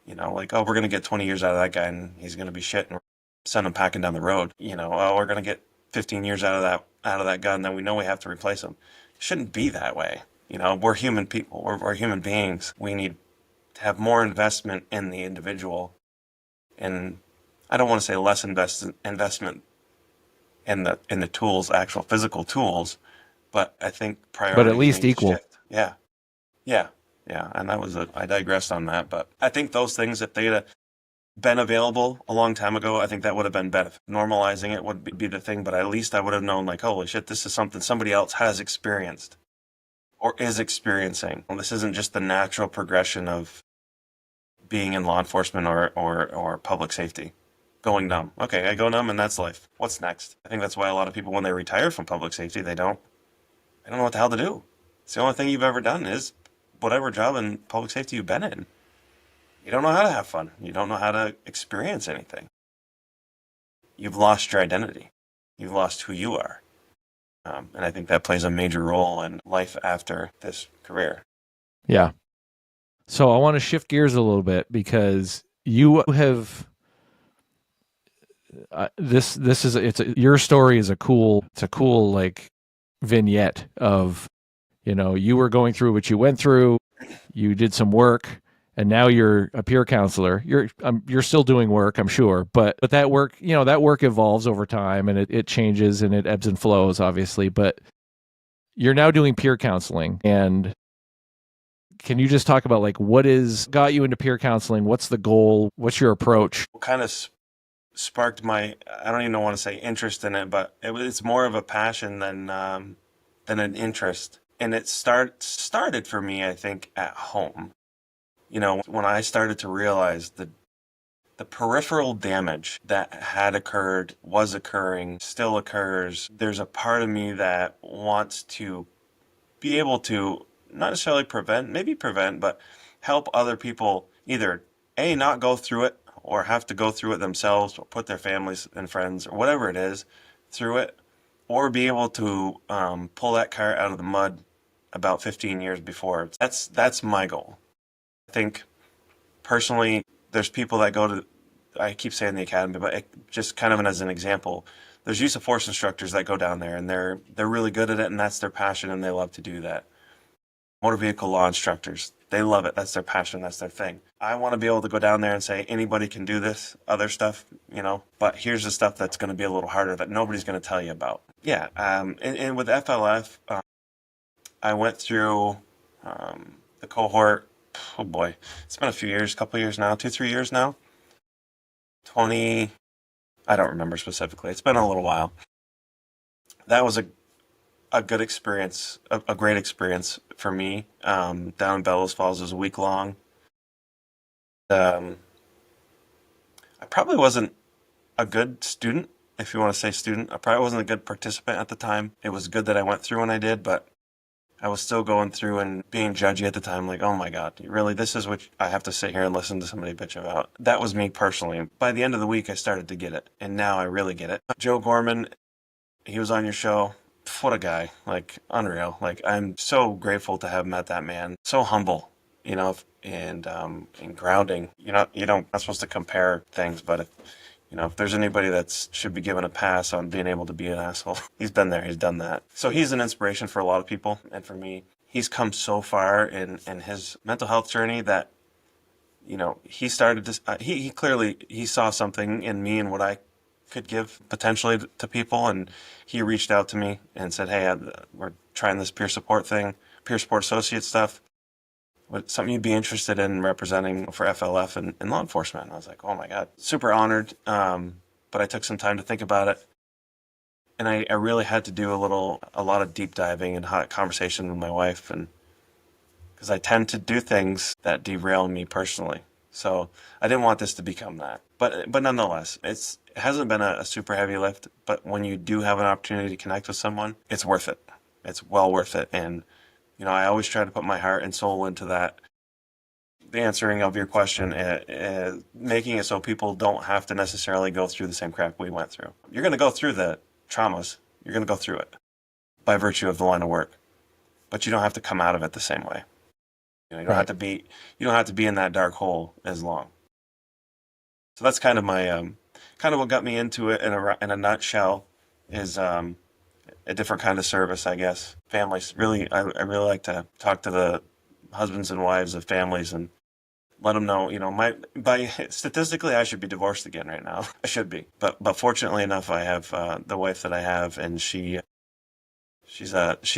Speaker 2: Like, oh, we're going to get 20 years out of that guy and he's going to be shit and send him packing down the road. Oh, we're going to get 15 years out of that gun, then we know we have to replace him. It shouldn't be that way. We're human people. We're human beings. We need to have more investment in the individual. And I don't want to say less investment in the tools, actual physical tools, but I think
Speaker 1: But at
Speaker 2: priorities
Speaker 1: least
Speaker 2: need to
Speaker 1: equal.
Speaker 2: shift. Yeah. Yeah. Yeah. And I digressed on that, but I think those things, if they'd have been available a long time ago, I think that would have been better. Normalizing it would be the thing, but at least I would have known, like, holy shit, this is something somebody else has experienced or is experiencing. Well, this isn't just the natural progression of being in law enforcement or public safety. Going numb. Okay, I go numb and that's life. What's next? I think that's why a lot of people, when they retire from public safety, they don't know what the hell to do. It's the only thing you've ever done is whatever job in public safety you've been in. You don't know how to have fun. You don't know how to experience anything. You've lost your identity. You've lost who you are. And I think that plays a major role in life after this career.
Speaker 1: Yeah. So I want to shift gears a little bit because you have your story is a cool like vignette of, you were going through what you went through, you did some work, and now you're a peer counselor. You're still doing work, I'm sure, but that work, that work evolves over time and it changes and it ebbs and flows, obviously. But you're now doing peer counseling, and can you just talk about like what got you into peer counseling? What's the goal? What's your approach?
Speaker 2: What kind of sparked my, I don't even want to say interest in it, but it's more of a passion than an interest. And it started for me, I think, at home. When I started to realize the peripheral damage that had occurred, was occurring, still occurs, there's a part of me that wants to be able to not necessarily prevent, but help other people either A, not go through it or have to go through it themselves or put their families and friends or whatever it is through it, or be able to pull that cart out of the mud about 15 years before. That's my goal. I think personally, there's people that go to, I keep saying the academy, but just kind of as an example, there's use of force instructors that go down there and they're really good at it and that's their passion and they love to do that. Motor vehicle law instructors, they love it. That's their passion. That's their thing. I want to be able to go down there and say, anybody can do this other stuff, but here's the stuff that's going to be a little harder that nobody's going to tell you about. Yeah. And with FLF, I went through the cohort. Oh boy, it's been a few years, couple years now, 2-3 years now. 20, I don't remember specifically. It's been a little while. That was a good experience, a great experience for me. Down in Bellows Falls, it was a week long. I probably wasn't a good student, if you want to say student. I probably wasn't a good participant at the time. It was good that I went through when I did, but I was still going through and being judgy at the time, like, oh my God, really, this is what I have to sit here and listen to somebody bitch about. That was me personally. By the end of the week, I started to get it, and now I really get it. Joe Gorman, he was on your show. What a guy, like, unreal. Like, I'm so grateful to have met that man. So humble, and grounding. You're not supposed to compare things, but if there's anybody that should be given a pass on being able to be an asshole, he's been there, he's done that. So he's an inspiration for a lot of people, and for me, he's come so far in his mental health journey that, he started to, he clearly, he saw something in me and what I could give potentially to people, and he reached out to me and said, hey, we're trying this peer support thing, peer support associate stuff. What, something you'd be interested in representing for FLF and law enforcement? And I was like, oh my God, super honored. But I took some time to think about it. And I really had to do a lot of deep diving and hot conversation with my wife. And because I tend to do things that derail me personally. So I didn't want this to become that. But nonetheless, it hasn't been a super heavy lift. But when you do have an opportunity to connect with someone, it's worth it. It's well worth it. And I always try to put my heart and soul into that. The answering of your question, making it so people don't have to necessarily go through the same crap we went through. You're going to go through the traumas. You're going to go through it by virtue of the line of work, but you don't have to come out of it the same way. You don't have to be. You don't have to be in that dark hole as long. So that's kind of my kind of what got me into it in a nutshell is a different kind of service, I guess. Families really, I really like to talk to the husbands and wives of families and let them know, by statistically, I should be divorced again right now. I should be, but fortunately enough, I have the wife that I have, and she's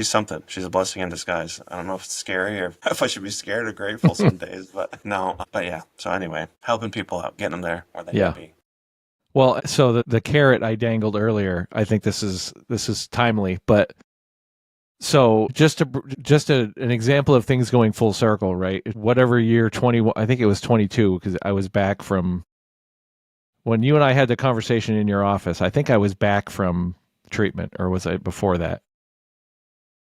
Speaker 2: something. She's a blessing in disguise. I don't know if it's scary or if I should be scared or grateful some days, but no. But yeah. So anyway, helping people out, getting them there where they need to be.
Speaker 1: Well, so the carrot I dangled earlier, I think this is timely, but so just an example of things going full circle, right? Whatever year 21, I think it was 22, because I was back from when you and I had the conversation in your office. I think I was back from treatment, or was I before that?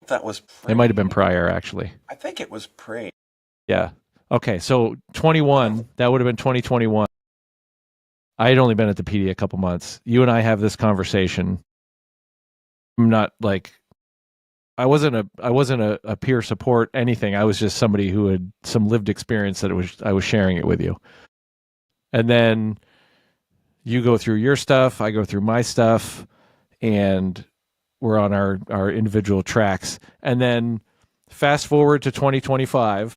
Speaker 2: That was
Speaker 1: pre. It might have been prior, actually.
Speaker 2: I think it was pre.
Speaker 1: Yeah. Okay, so 21, that would have been 2021. I had only been at the PD a couple months. You and I have this conversation. I'm not like, I wasn't a peer support anything. I was just somebody who had some lived experience that I was sharing it with you. And then you go through your stuff, I go through my stuff, and we're on our individual tracks. And then fast forward to 2025,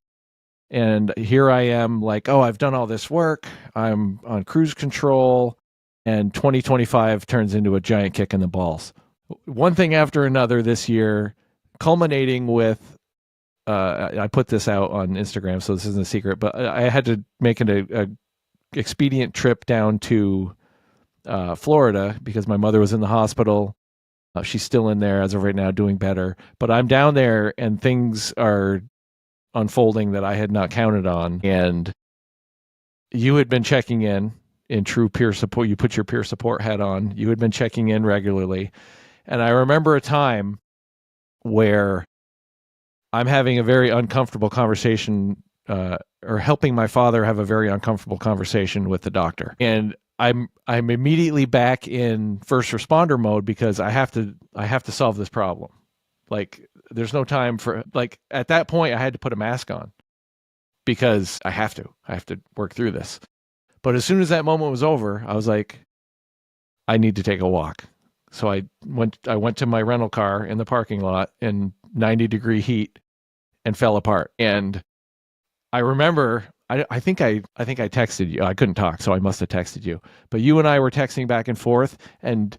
Speaker 1: and here I am like, oh, I've done all this work. I'm on cruise control, and 2025 turns into a giant kick in the balls. One thing after another this year, culminating with, I put this out on Instagram, so this isn't a secret, but I had to make a expedient trip down to Florida because my mother was in the hospital. She's still in there as of right now, doing better. But I'm down there, and things are unfolding that I had not counted on. And you had been checking in true peer support. You put your peer support hat on. You had been checking in regularly. And I remember a time where I'm having a very uncomfortable conversation, or helping my father have a very uncomfortable conversation with the doctor. And I'm immediately back in first responder mode because I have to solve this problem. Like, there's no time for, like, at that point I had to put a mask on because I have to work through this. But as soon as that moment was over, I was like, I need to take a walk. So I went to my rental car in the parking lot in 90-degree heat and fell apart. And I remember, I think I texted you. I couldn't talk, so I must have texted you. But you and I were texting back and forth, and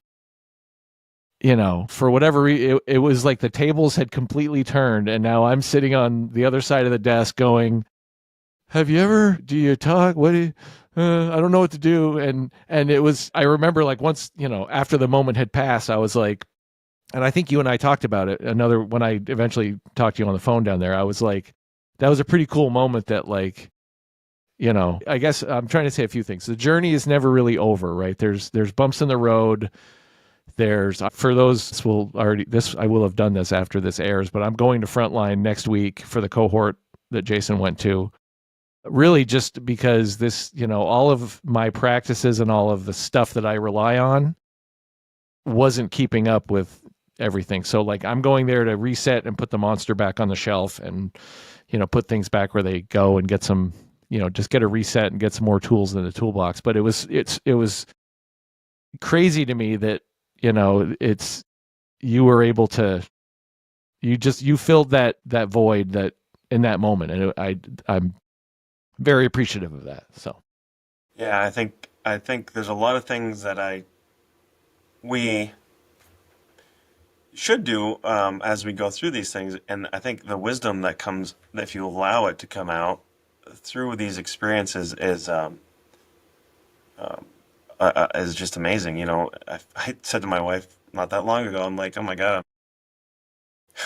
Speaker 1: for whatever reason, it was like the tables had completely turned, and now I'm sitting on the other side of the desk going, do you talk? What do you, I don't know what to do. And it was, I remember, like, once, after the moment had passed, I was like, and I think you and I talked about it when I eventually talked to you on the phone down there, I was like, that was a pretty cool moment that, like, I guess I'm trying to say a few things. The journey is never really over, right? There's bumps in the road. For those I will have done this after this airs, but I'm going to Frontline next week for the cohort that Jason went to. Really just because this, all of my practices and all of the stuff that I rely on wasn't keeping up with everything. So, like, I'm going there to reset and put the monster back on the shelf and, put things back where they go and get some, just get a reset and get some more tools in the toolbox. But it was crazy to me that, you were able to, you filled that void that in that moment. And I'm very appreciative of that. So,
Speaker 2: yeah, I think there's a lot of things that we should do as we go through these things, and I think the wisdom that comes, if you allow it to come out through these experiences, is just amazing. I said to my wife not that long ago, I'm like, oh my God,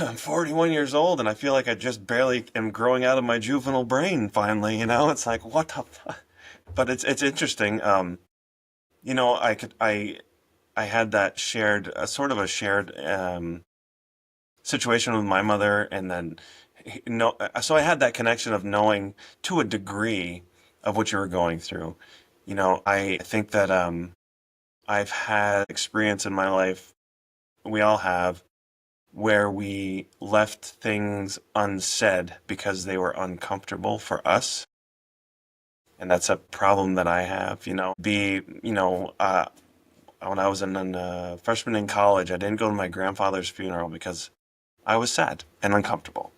Speaker 2: I'm 41 years old and I feel like I just barely am growing out of my juvenile brain finally, It's like, what the fuck? But it's interesting. I had that shared, sort of a shared situation with my mother, and then no, so I had that connection of knowing to a degree of what you were going through. I think that I've had experience in my life, we all have, where we left things unsaid because they were uncomfortable for us. And that's a problem that I have, when I was a freshman in college, I didn't go to my grandfather's funeral because I was sad and uncomfortable.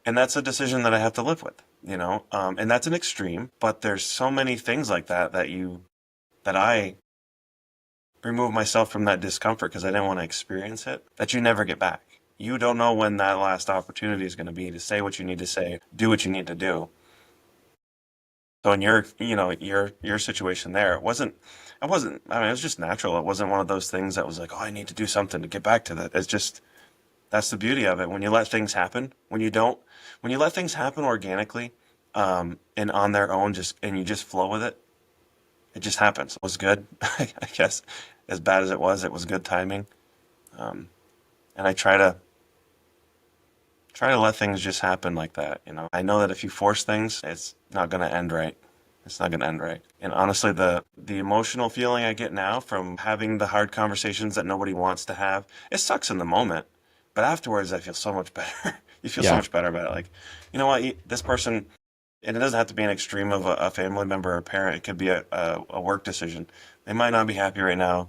Speaker 2: And that's a decision that I have to live with, and that's an extreme, but there's so many things like that I remove myself from that discomfort because I didn't want to experience it, that you never get back. You don't know when that last opportunity is going to be to say what you need to say, do what you need to do. So in your situation there, I mean, it was just natural. It wasn't one of those things that was like, oh, I need to do something to get back to that. It's just, that's the beauty of it. When you let things happen, when you let things happen organically, and on their own, and you just flow with it, it just happens. It was good, I guess. As bad as it was good timing. And I try to let things just happen like that. I know that if you force things, it's not going to end right. It's not going to end right. And honestly, the emotional feeling I get now from having the hard conversations that nobody wants to have, it sucks in the moment, but afterwards I feel so much better. You feel so
Speaker 1: Yeah.
Speaker 2: much better about it. Like, you know what, this person, and it doesn't have to be an extreme of a family member or a parent. It could be a work decision. They might not be happy right now.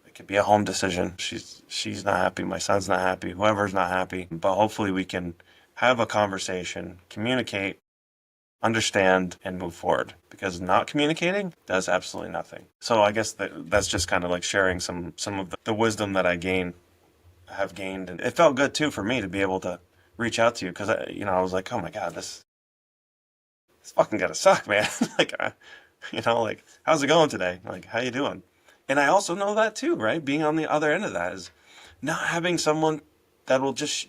Speaker 2: It could be a home decision. She's not happy. My son's not happy. Whoever's not happy. But hopefully we can have a conversation, communicate, understand, and move forward. Because not communicating does absolutely nothing. So I guess that's just kind of like sharing some of the wisdom that I have gained, and it felt good too for me to be able to reach out to you because I was like, oh my god, this fucking gotta suck, man. Like, like, how's it going today? Like, how you doing? And I also know that too, right? Being on the other end of that is not having someone that will just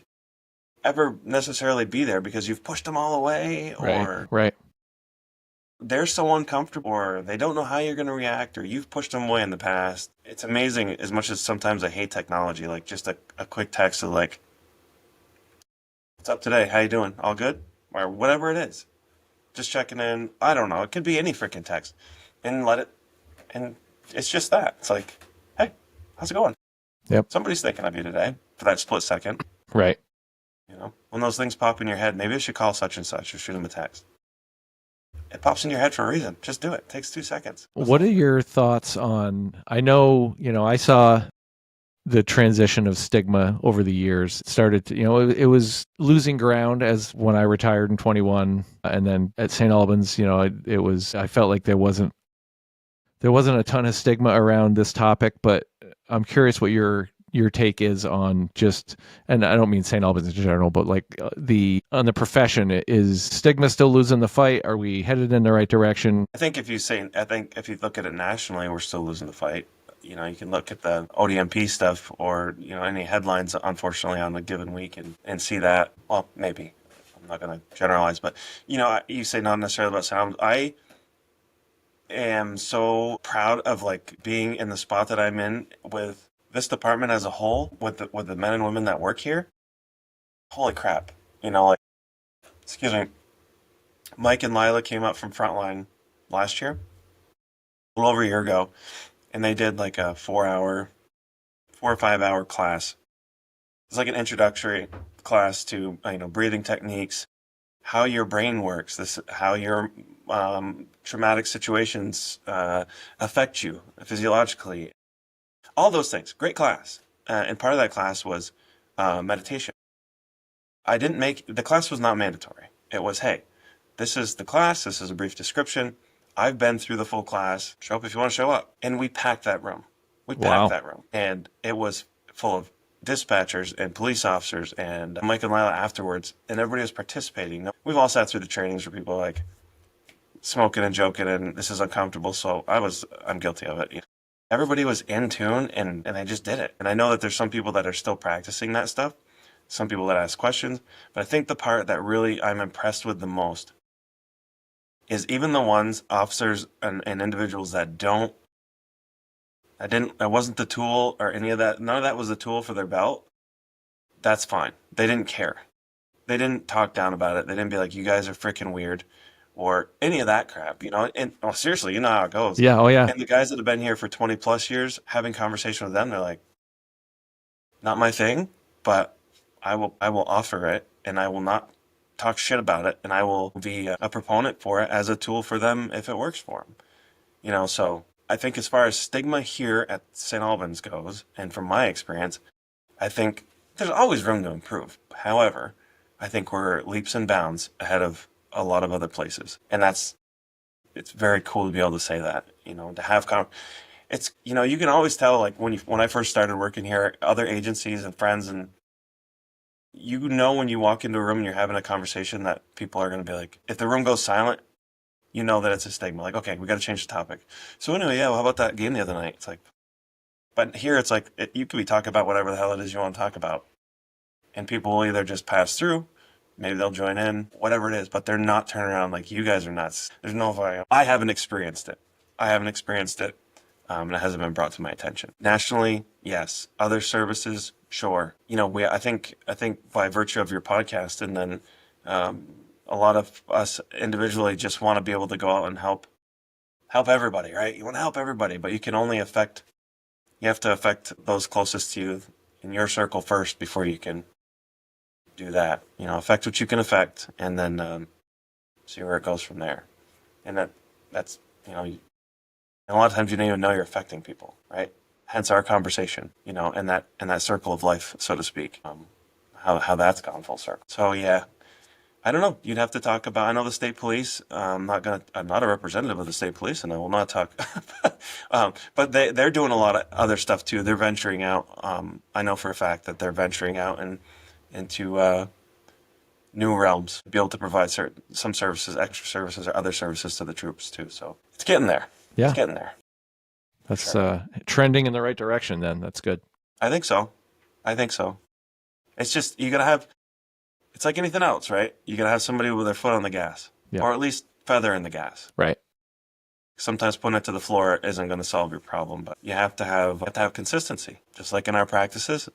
Speaker 2: ever necessarily be there because you've pushed them all away, or
Speaker 1: Right.
Speaker 2: they're so uncomfortable, or they don't know how you're going to react, or you've pushed them away in the past. It's amazing, as much as sometimes I hate technology, like just a quick text of like, what's up today? How you doing? All good? Or whatever it is. Just checking in. I don't know. It could be any freaking text. And it's just that. It's like, hey, how's it going?
Speaker 1: Yep.
Speaker 2: Somebody's thinking of you today for that split second.
Speaker 1: Right.
Speaker 2: When those things pop in your head, maybe I should call such and such or shoot them a text. It pops in your head for a reason. Just do it. It takes 2 seconds.
Speaker 1: What are your thoughts on, I know, I saw the transition of stigma over the years. It started to, it was losing ground as when I retired in 21. And then at St. Albans, I felt like there wasn't a ton of stigma around this topic, but I'm curious what your take is on just, and I don't mean St. Albans in general, but like on the profession, is stigma still losing the fight? Are we headed in the right direction?
Speaker 2: I think if you look at it nationally, we're still losing the fight. You can look at the ODMP stuff or, any headlines, unfortunately, on a given week and see that. Well, maybe. I'm not going to generalize, but, you say not necessarily about sound. I am so proud of like being in the spot that I'm in with this department as a whole, with the men and women that work here. Holy crap. Like, excuse me. Mike and Lila came up from Frontline last year, a little over a year ago, and they did like a 4 or 5 hour class. It's like an introductory class to breathing techniques, how your brain works, how your traumatic situations affect you physiologically, all those things. Great class, and part of that class was meditation. The class was not mandatory. It was, hey, this is the class. This is a brief description. I've been through the full class. Show up if you want to show up. And we packed that room. And it was full of dispatchers and police officers and Mike and Lila afterwards, and everybody was participating. We've all sat through the trainings where people are like smoking and joking and this is uncomfortable, so I'm guilty of it. Everybody was in tune and they just did it. And I know that there's some people that are still practicing that stuff, some people that ask questions. But I think the part that really I'm impressed with the most is even the ones, officers and individuals that that wasn't the tool or any of that. None of that was the tool for their belt. That's fine. They didn't care. They didn't talk down about it. They didn't be like, you guys are freaking weird or any of that crap, And seriously, you know how it goes.
Speaker 1: Yeah. Oh, yeah.
Speaker 2: And the guys that have been here for 20 plus years, having conversation with them, they're like, not my thing, but I will offer it, and I will not talk shit about it, and I will be a proponent for it as a tool for them if it works for them. So I think as far as stigma here at St. Albans goes, and from my experience, I think there's always room to improve. However, I think we're leaps and bounds ahead of a lot of other places, and it's very cool to be able to say that. To have it's you can always tell, like when I first started working here, other agencies and friends, and when you walk into a room and you're having a conversation that people are going to be like, if the room goes silent, you know that it's a stigma. Like, okay, we got to change the topic. So anyway, yeah, well, how about that game the other night? It's like, but here it's like you could be talking about whatever the hell it is you want to talk about, and people will either just pass through, maybe they'll join in, whatever it is, but they're not turning around like, you guys are nuts. There's no way. I haven't experienced it. And it hasn't been brought to my attention. Nationally, yes. Other services, sure. I think by virtue of your podcast, and then a lot of us individually just want to be able to go out and help everybody, right? You want to help everybody, but you have to affect those closest to you in your circle first before you can do that. Affect what you can affect, and then see where it goes from there. And that's and a lot of times you don't even know you're affecting people, right? Hence our conversation, and that circle of life, so to speak. How that's gone full circle. So yeah, I don't know. You'd have to talk about. I know the state police. I'm not a representative of the state police, and I will not talk. But they're doing a lot of other stuff too. They're venturing out. I know for a fact that they're venturing out into new realms to be able to provide some services, extra services, or other services to the troops too. So it's getting there.
Speaker 1: Yeah.
Speaker 2: It's getting there.
Speaker 1: That's trending in the right direction then. That's good.
Speaker 2: I think so. It's just, it's like anything else, right? You got to have somebody with their foot on the gas, or at least feather in the gas.
Speaker 1: Right.
Speaker 2: Sometimes putting it to the floor isn't going to solve your problem, but you have to have consistency. Just like in our practices,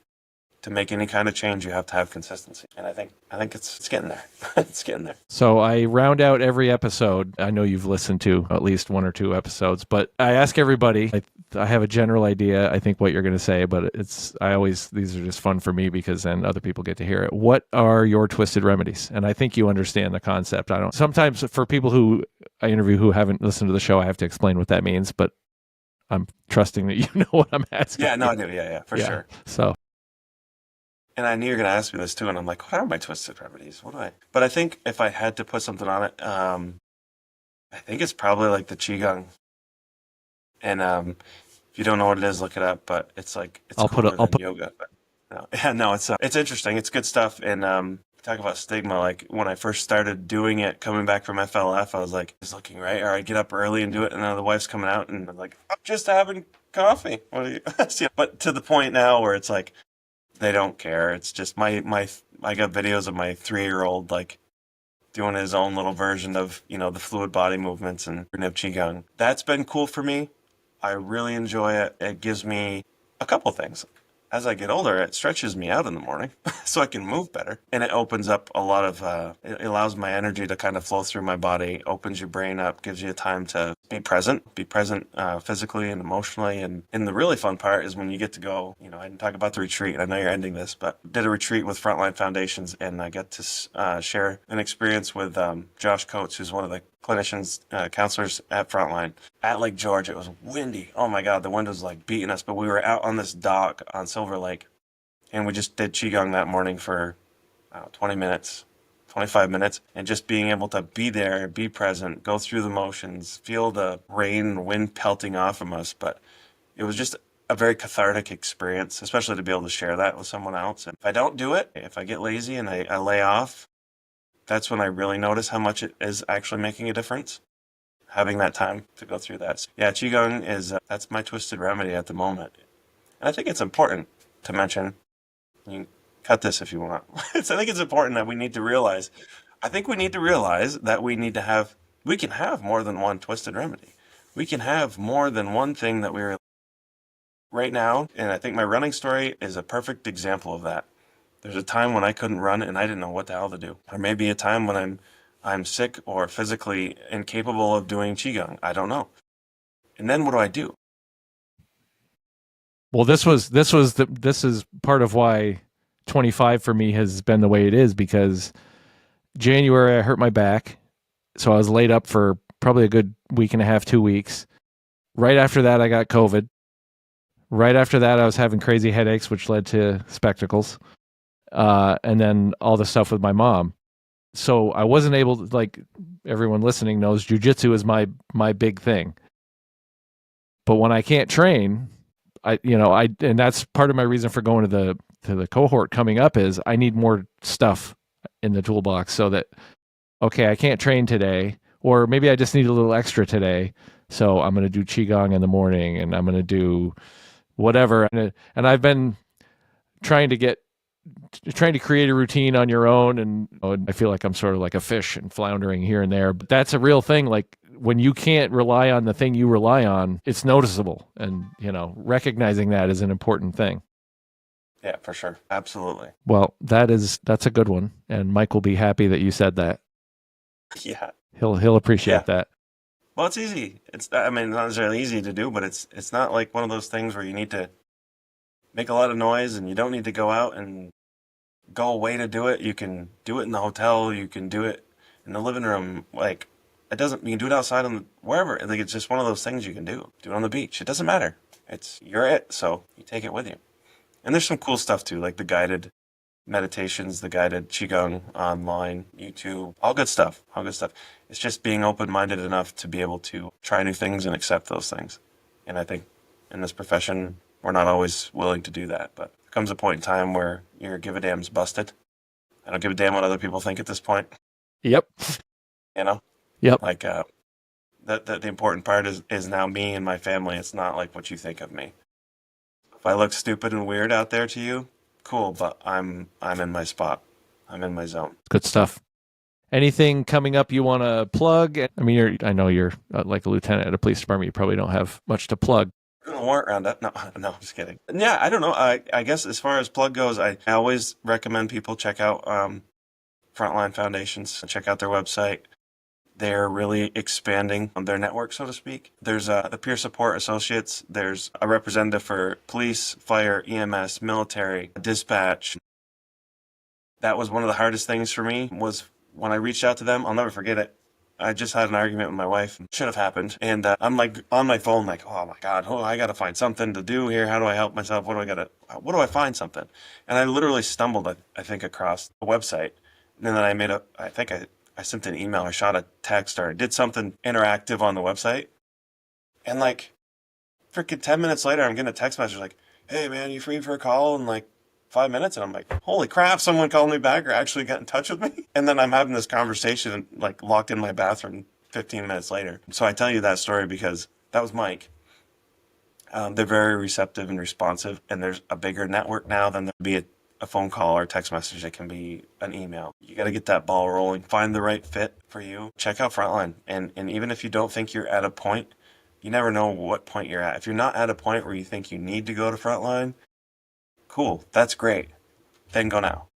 Speaker 2: to make any kind of change, you have to have consistency. And I think it's getting there. It's getting there.
Speaker 1: So I round out every episode. I know you've listened to at least one or two episodes, but I ask everybody, I have a general idea, I think, what you're going to say, but these are just fun for me because then other people get to hear it. What are your twisted remedies? And I think you understand the concept. Sometimes for people who I interview who haven't listened to the show, I have to explain what that means, but I'm trusting that you know what I'm asking.
Speaker 2: Yeah, no, I do. Yeah, for sure.
Speaker 1: So.
Speaker 2: And I knew you were going to ask me this too, and I'm like, what are my twisted remedies? But I think if I had to put something on it, I think it's probably like the Qigong. And if you don't know what it is, look it up, but it's like, it's cooler than yoga. But it's interesting. It's good stuff. And talk about stigma. Like when I first started doing it, coming back from FLF, I was like, it's looking right. Or I get up early and do it, and then the wife's coming out, and I'm like, I'm just having coffee. What are you? But to the point now where it's like, they don't care. It's just I got videos of my 3-year-old like doing his own little version of, the fluid body movements and Qigong. That's been cool for me. I really enjoy it. It gives me a couple things. As I get older, it stretches me out in the morning so I can move better. And it opens up a lot of, it allows my energy to kind of flow through my body, opens your brain up, gives you time to be present physically and emotionally. And the really fun part is when you get to go, I didn't talk about the retreat. I know you're ending this, but did a retreat with Frontline Foundations, and I got to share an experience with Josh Coates, who's one of the clinicians, counselors at Frontline. At Lake George, it was windy. Oh my God, the wind was like beating us, but we were out on this dock on Silver Lake, and we just did Qigong that morning for 20 minutes, 25 minutes, and just being able to be there, be present, go through the motions, feel the rain and wind pelting off of us. But it was just a very cathartic experience, especially to be able to share that with someone else. And if I don't do it, if I get lazy and I lay off, that's when I really notice how much it is actually making a difference. Having that time to go through that. So, yeah, Qigong is, that's my twisted remedy at the moment. And I think it's important to mention. You cut this if you want. I think it's important that we need to realize. I think we need to realize that we can have more than one twisted remedy. We can have more than one thing that we're right now. And I think my running story is a perfect example of that. There's a time when I couldn't run and I didn't know what the hell to do. Or maybe a time when I'm sick or physically incapable of doing qigong. I don't know. And then what do I do?
Speaker 1: Well, this is part of why 25 for me has been the way it is, because January I hurt my back, so I was laid up for probably a good week and a half, 2 weeks. Right after that, I got COVID. Right after that, I was having crazy headaches, which led to spectacles, and then all the stuff with my mom. So I wasn't able to, like everyone listening knows, jujitsu is my big thing. But when I can't train, and that's part of my reason for going to the cohort coming up is I need more stuff in the toolbox so that, okay, I can't train today, or maybe I just need a little extra today. So I'm going to do qigong in the morning, and I'm going to do whatever. And I've been trying to create a routine on your own, and I feel like I'm sort of like a fish and floundering here and there. But that's a real thing. Like when you can't rely on the thing you rely on, it's noticeable, and recognizing that is an important thing.
Speaker 2: Yeah, for sure. Absolutely.
Speaker 1: Well, that's a good one, and Mike will be happy that you said that.
Speaker 2: Yeah.
Speaker 1: He'll appreciate that.
Speaker 2: Well, it's easy. Not necessarily easy to do, but it's not like one of those things where you need to make a lot of noise and you don't need to go out and go away to do it. You can do it in the hotel. You can do it in the living room. Like you can do it outside wherever. Like it's just one of those things you can do. Do it on the beach. It doesn't matter. You're it. So you take it with you. And there's some cool stuff too, like the guided meditations, the guided qigong online, YouTube, all good stuff. All good stuff. It's just being open-minded enough to be able to try new things and accept those things. And I think in this profession, we're not always willing to do that. But there comes a point in time where your give a damn's busted. I don't give a damn what other people think at this point.
Speaker 1: Yep. Yep.
Speaker 2: Like the important part is now me and my family. It's not like what you think of me. If I look stupid and weird out there to you, cool, but I'm in my spot. I'm in my zone.
Speaker 1: Good stuff. Anything coming up you want to plug? I mean, I know you're like a lieutenant at a police department. You probably don't have much to plug.
Speaker 2: Warrant around that? No, I'm just kidding. Yeah, I don't know. I guess as far as plug goes, I always recommend people check out Frontline Foundations. Check out their website. They're really expanding their network, so to speak. There's the Peer Support Associates. There's a representative for police, fire, EMS, military, dispatch. That was one of the hardest things for me was when I reached out to them. I'll never forget it. I just had an argument with my wife. Should have happened. And I'm like on my phone like, oh my God, I got to find something to do here. How do I help myself? What do I find something? And I literally stumbled, I think, across the website. And then I sent an email or shot a text or did something interactive on the website. And like freaking 10 minutes later, I'm getting a text message like, hey man, you free for a call in like 5 minutes? And I'm like, holy crap, someone called me back or actually got in touch with me. And then I'm having this conversation like locked in my bathroom 15 minutes later. So I tell you that story because that was Mike. They're very receptive and responsive, and there's a bigger network now than there'd be a phone call or text message. It can be an email. You got to get that ball rolling. Find the right fit for you. Check out Frontline. And even if you don't think you're at a point, you never know what point you're at. If you're not at a point where you think you need to go to Frontline, cool. That's great. Then go now.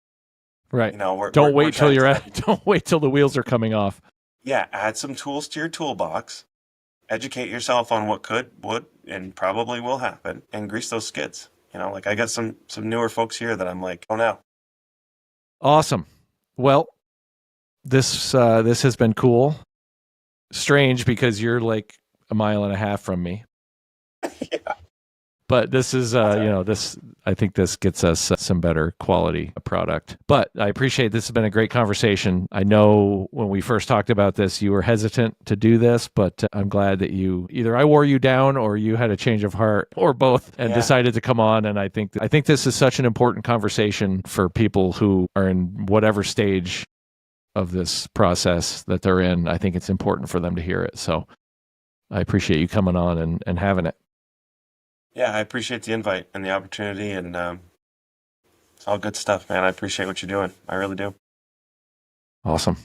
Speaker 1: Right. Don't wait till the wheels are coming off.
Speaker 2: Yeah. Add some tools to your toolbox. Educate yourself on what would, and probably will happen, and grease those skids. Like I got some newer folks here that I'm like, oh now.
Speaker 1: Awesome. Well, this has been cool. Strange because you're like a mile and a half from me.
Speaker 2: Yeah.
Speaker 1: But this is, I think this gets us some better quality product. But I appreciate this has been a great conversation. I know when we first talked about this, you were hesitant to do this, but I'm glad that either I wore you down or you had a change of heart or both and decided to come on. And I think this is such an important conversation for people who are in whatever stage of this process that they're in. I think it's important for them to hear it. So I appreciate you coming on and having it.
Speaker 2: Yeah, I appreciate the invite and the opportunity, and It's all good stuff, man. I appreciate what you're doing. I really do.
Speaker 1: Awesome.